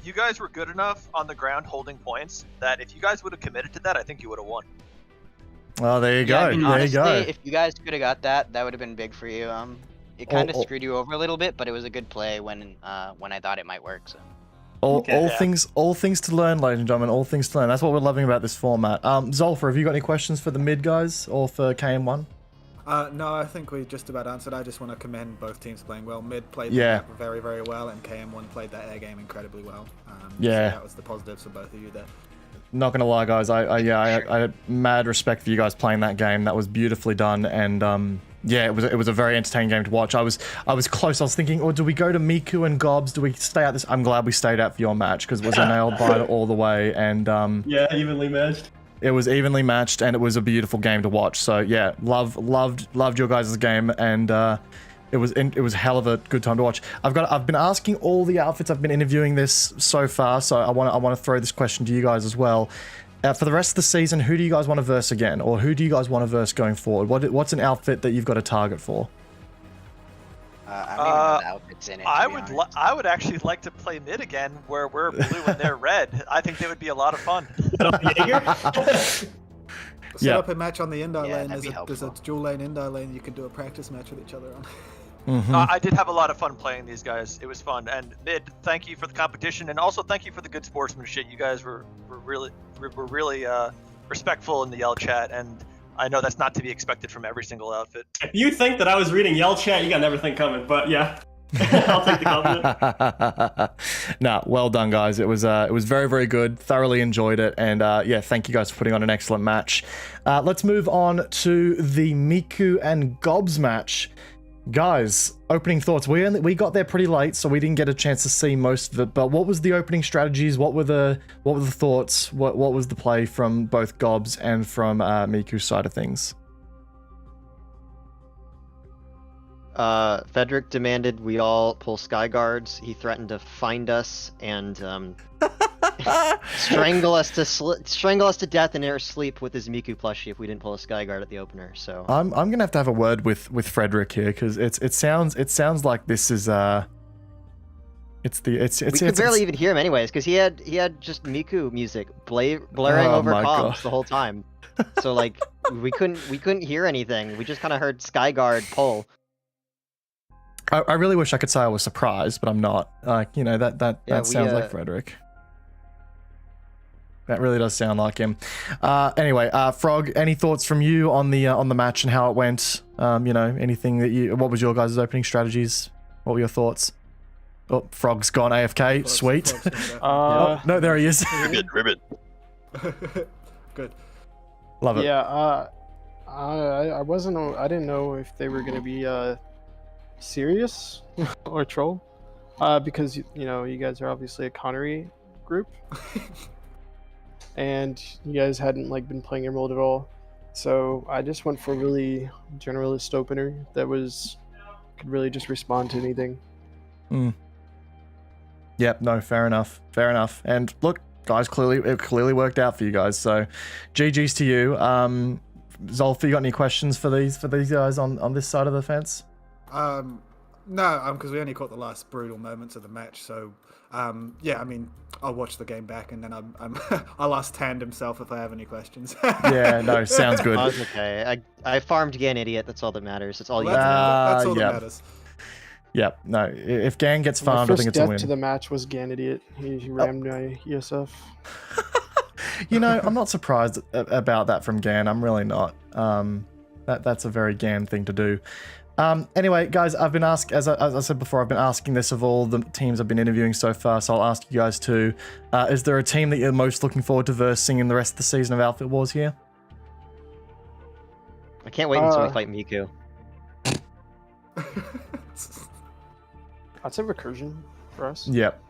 You guys were good enough on the ground holding points that if you guys would have committed to that, I think you would have won. Well, there you go. Honestly, if you guys could have got that, that would have been big for you. It kind of screwed you over a little bit, but it was a good play when I thought it might work. So. All things to learn, ladies and gentlemen. All things to learn. That's what we're loving about this format. Zolfer, have you got any questions for the mid guys or for KN1? No, I think we just about answered. I just want to commend both teams playing well. Mid played the map very, very well, and KN1 played that air game incredibly well. So that was the positives for both of you there. Not gonna lie, guys. I had mad respect for you guys playing that game. That was beautifully done, and it was a very entertaining game to watch. I was close. I was thinking, do we go to Miku and Gobs? Do we stay out this? I'm glad we stayed out for your match because it was a nailed biter all the way, and evenly matched. It was evenly matched, and it was a beautiful game to watch. So yeah, loved your guys' game, and it was a hell of a good time to watch. I've been asking all the outfits. I've been interviewing this so far, so I want to throw this question to you guys as well. For the rest of the season, who do you guys want to verse again, or who do you guys want to verse going forward? What's an outfit that you've got a target for? I don't even know the outfits in it. I would actually like to play mid again, where we're blue and they're red. I think that would be a lot of fun. Set up a match on the Indie lane. There's a dual lane Indie lane. You can do a practice match with each other on. I did have a lot of fun playing these guys. It was fun. And mid, thank you for the competition, and also thank you for the good sportsmanship. You guys were really respectful in the yell chat, and I know that's not to be expected from every single outfit. If you think that I was reading yell chat, you got everything coming. But yeah, I'll take the compliment. Nah, well done, guys. It was very, very good. Thoroughly enjoyed it, and thank you guys for putting on an excellent match. Let's move on to the Miku and Gobs match. Guys, opening thoughts. We got there pretty late, so we didn't get a chance to see most of it. But what was the opening strategies? What were the thoughts? What was the play from both Gobs and from Miku's side of things? Frederick demanded we all pull sky guards. He threatened to find us and strangle us to death in our sleep with his Miku plushie if we didn't pull a sky guard at the opener. So I'm gonna have to have a word with Frederick here because it sounds like this is we could barely even hear him anyways because he had just Miku music blaring over comms the whole time. So like we couldn't hear anything. We just kind of heard Skyguard pull. I really wish I could say I was surprised, but I'm not. Like, you know, that sounds like Frederick. That really does sound like him. Anyway, Frog, any thoughts from you on the match and how it went? You know, anything that what was your guys' opening strategies? What were your thoughts? Oh, Frog's gone AFK. Sweet. Oh, no, there he is. Ribbit. Good. Love it. Yeah, I didn't know if they were gonna be serious or troll, because you know you guys are obviously a Connery group, and you guys hadn't like been playing Emerald at all. So I just went for a really generalist opener that could really just respond to anything. Yep, no, fair enough. And look, guys, it clearly worked out for you guys. So, GG's to you. Zolf, you got any questions for these guys on this side of the fence? No, because we only caught the last brutal moments of the match. So, yeah, I mean, I'll watch the game back and then I'll ask Tand himself if I have any questions. Yeah, no, sounds good. Oh, okay. I farmed Gan idiot. That's all that matters. That's all you. That's all that matters. Yep. No, if Gan gets farmed, I think it's a win. My first death to the match was Gan idiot. He rammed my ESF. You know, I'm not surprised about that from Gan. I'm really not. That's a very Gan thing to do. Anyway, guys, I've been asked, as I said before, I've been asking this of all the teams I've been interviewing so far, so I'll ask you guys too. Is there a team that you're most looking forward to versing in the rest of the season of Outfit Wars here? I can't wait until we fight Miku. I'd say Recursion for us. Yep.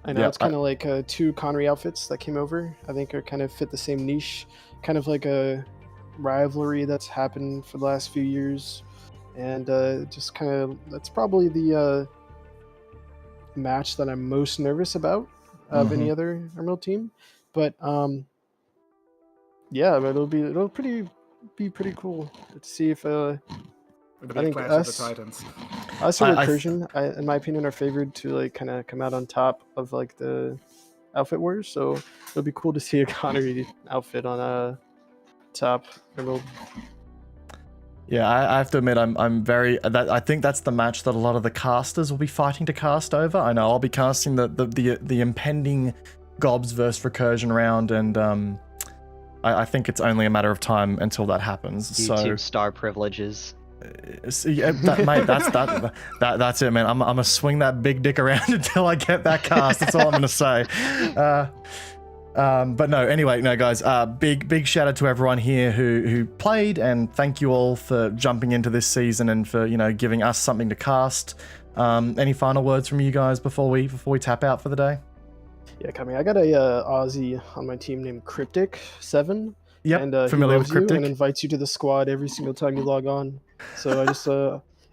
I know it's kind of like two Connery outfits that came over. I think are kind of fit the same niche, kind of like a rivalry that's happened for the last few years, and just kind of that's probably the match that I'm most nervous about of any other Emerald team. But yeah, but it'll be pretty cool to see if I think us, us or Recursion, in my opinion, are favored to like kind of come out on top of like the outfit wars. So it'll be cool to see a Connery outfit on a top Emerald. Yeah, I have to admit, I think that's the match that a lot of the casters will be fighting to cast over. I know I'll be casting the impending Gobs versus Recursion round, and I think it's only a matter of time until that happens. YouTube star privileges. Yeah, mate, that's it, man. I'm gonna swing that big dick around until I get that cast. That's all I'm gonna say. But no, anyway, no, guys. Big shout out to everyone here who played, and thank you all for jumping into this season and for giving us something to cast. Any final words from you guys before we tap out for the day? Yeah, coming. I got a Aussie on my team named Cryptic7. Yep, and familiar with Cryptic. And invites you to the squad every single time you log on. So I just,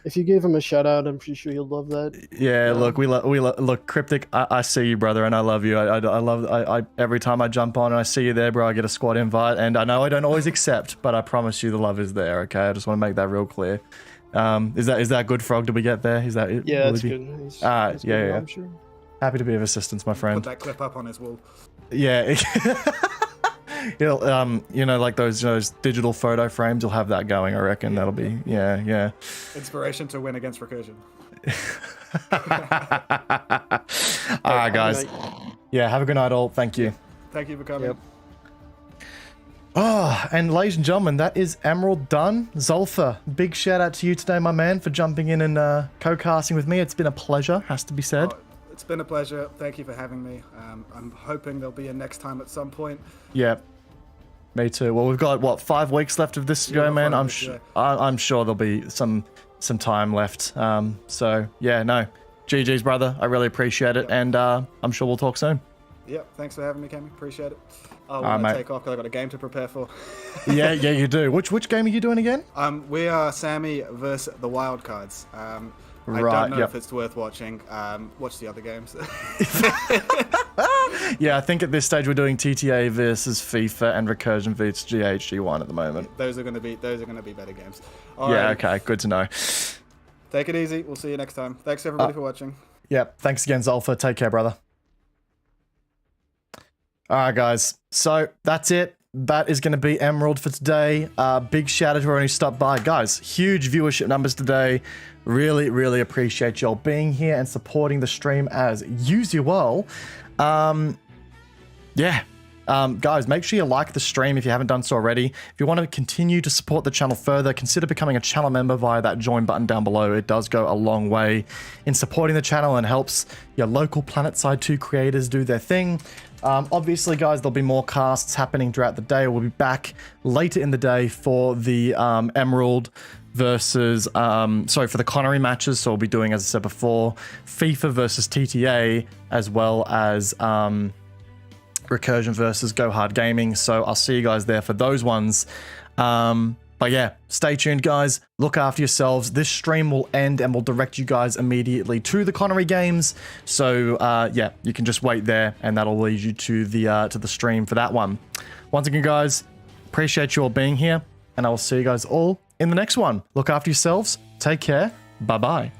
if you gave him a shout out, I'm pretty sure he'll love that. Yeah, look, look, Cryptic. I see you, brother, and I love you. I love. Every time I jump on and I see you there, bro, I get a squad invite, and I know I don't always accept, but I promise you the love is there. Okay, I just want to make that real clear. Is that good, Frog? Did we get there? Is that it? Yeah, that's good. Yeah. I'm sure. Happy to be of assistance, my friend. Put that clip up on his wall. Yeah. Like those digital photo frames, you'll have that going, I reckon. That'll be, yeah. Inspiration to win against Recursion. All right, guys. Yeah, have a good night, all. Thank you. Thank you for coming. Yep. Oh, and ladies and gentlemen, that is Emerald done. Zolfa, big shout out to you today, my man, for jumping in and co-casting with me. It's been a pleasure, has to be said. It's been a pleasure. Thank you for having me. I'm hoping there'll be a next time at some point. Yeah. Me too. Well, we've got 5 weeks left of this to go, man. I'm sure there'll be some time left. So yeah, no, GG's, brother. I really appreciate it, and I'm sure we'll talk soon. Yep, thanks for having me, Cammy. Appreciate it. I'll mate. take off because I've got a game to prepare for. Yeah, you do. Which game are you doing again? We are Sammy versus the Wildcards. I don't know if it's worth watching. Watch the other games. Yeah, I think at this stage we're doing TTA versus FIFA and Recursion versus GHG1 at the moment. Those are going to be better games. Okay, good to know. Take it easy. We'll see you next time. Thanks everybody for watching. Yep, thanks again, Zolfa. Take care, brother. All right, guys. So that's it. That is going to be Emerald for today. Big shout out to everyone who stopped by. Guys, huge viewership numbers today. Really, really appreciate y'all being here and supporting the stream as usual. Guys, make sure you like the stream if you haven't done so already. If you want to continue to support the channel further, consider becoming a channel member via that join button down below. It does go a long way in supporting the channel and helps your local PlanetSide 2 creators do their thing. Obviously, guys, there'll be more casts happening throughout the day. We'll be back later in the day for the Emerald versus, for the Connery matches. So we'll be doing, as I said before, FIFA versus TTA, as well as Recursion versus Go Hard Gaming. So I'll see you guys there for those ones. But yeah, stay tuned, guys. Look after yourselves. This stream will end and we'll direct you guys immediately to the Connery games. So yeah, you can just wait there and that'll lead you to the stream for that one. Once again, guys, appreciate you all being here and I will see you guys all in the next one. Look after yourselves. Take care. Bye-bye.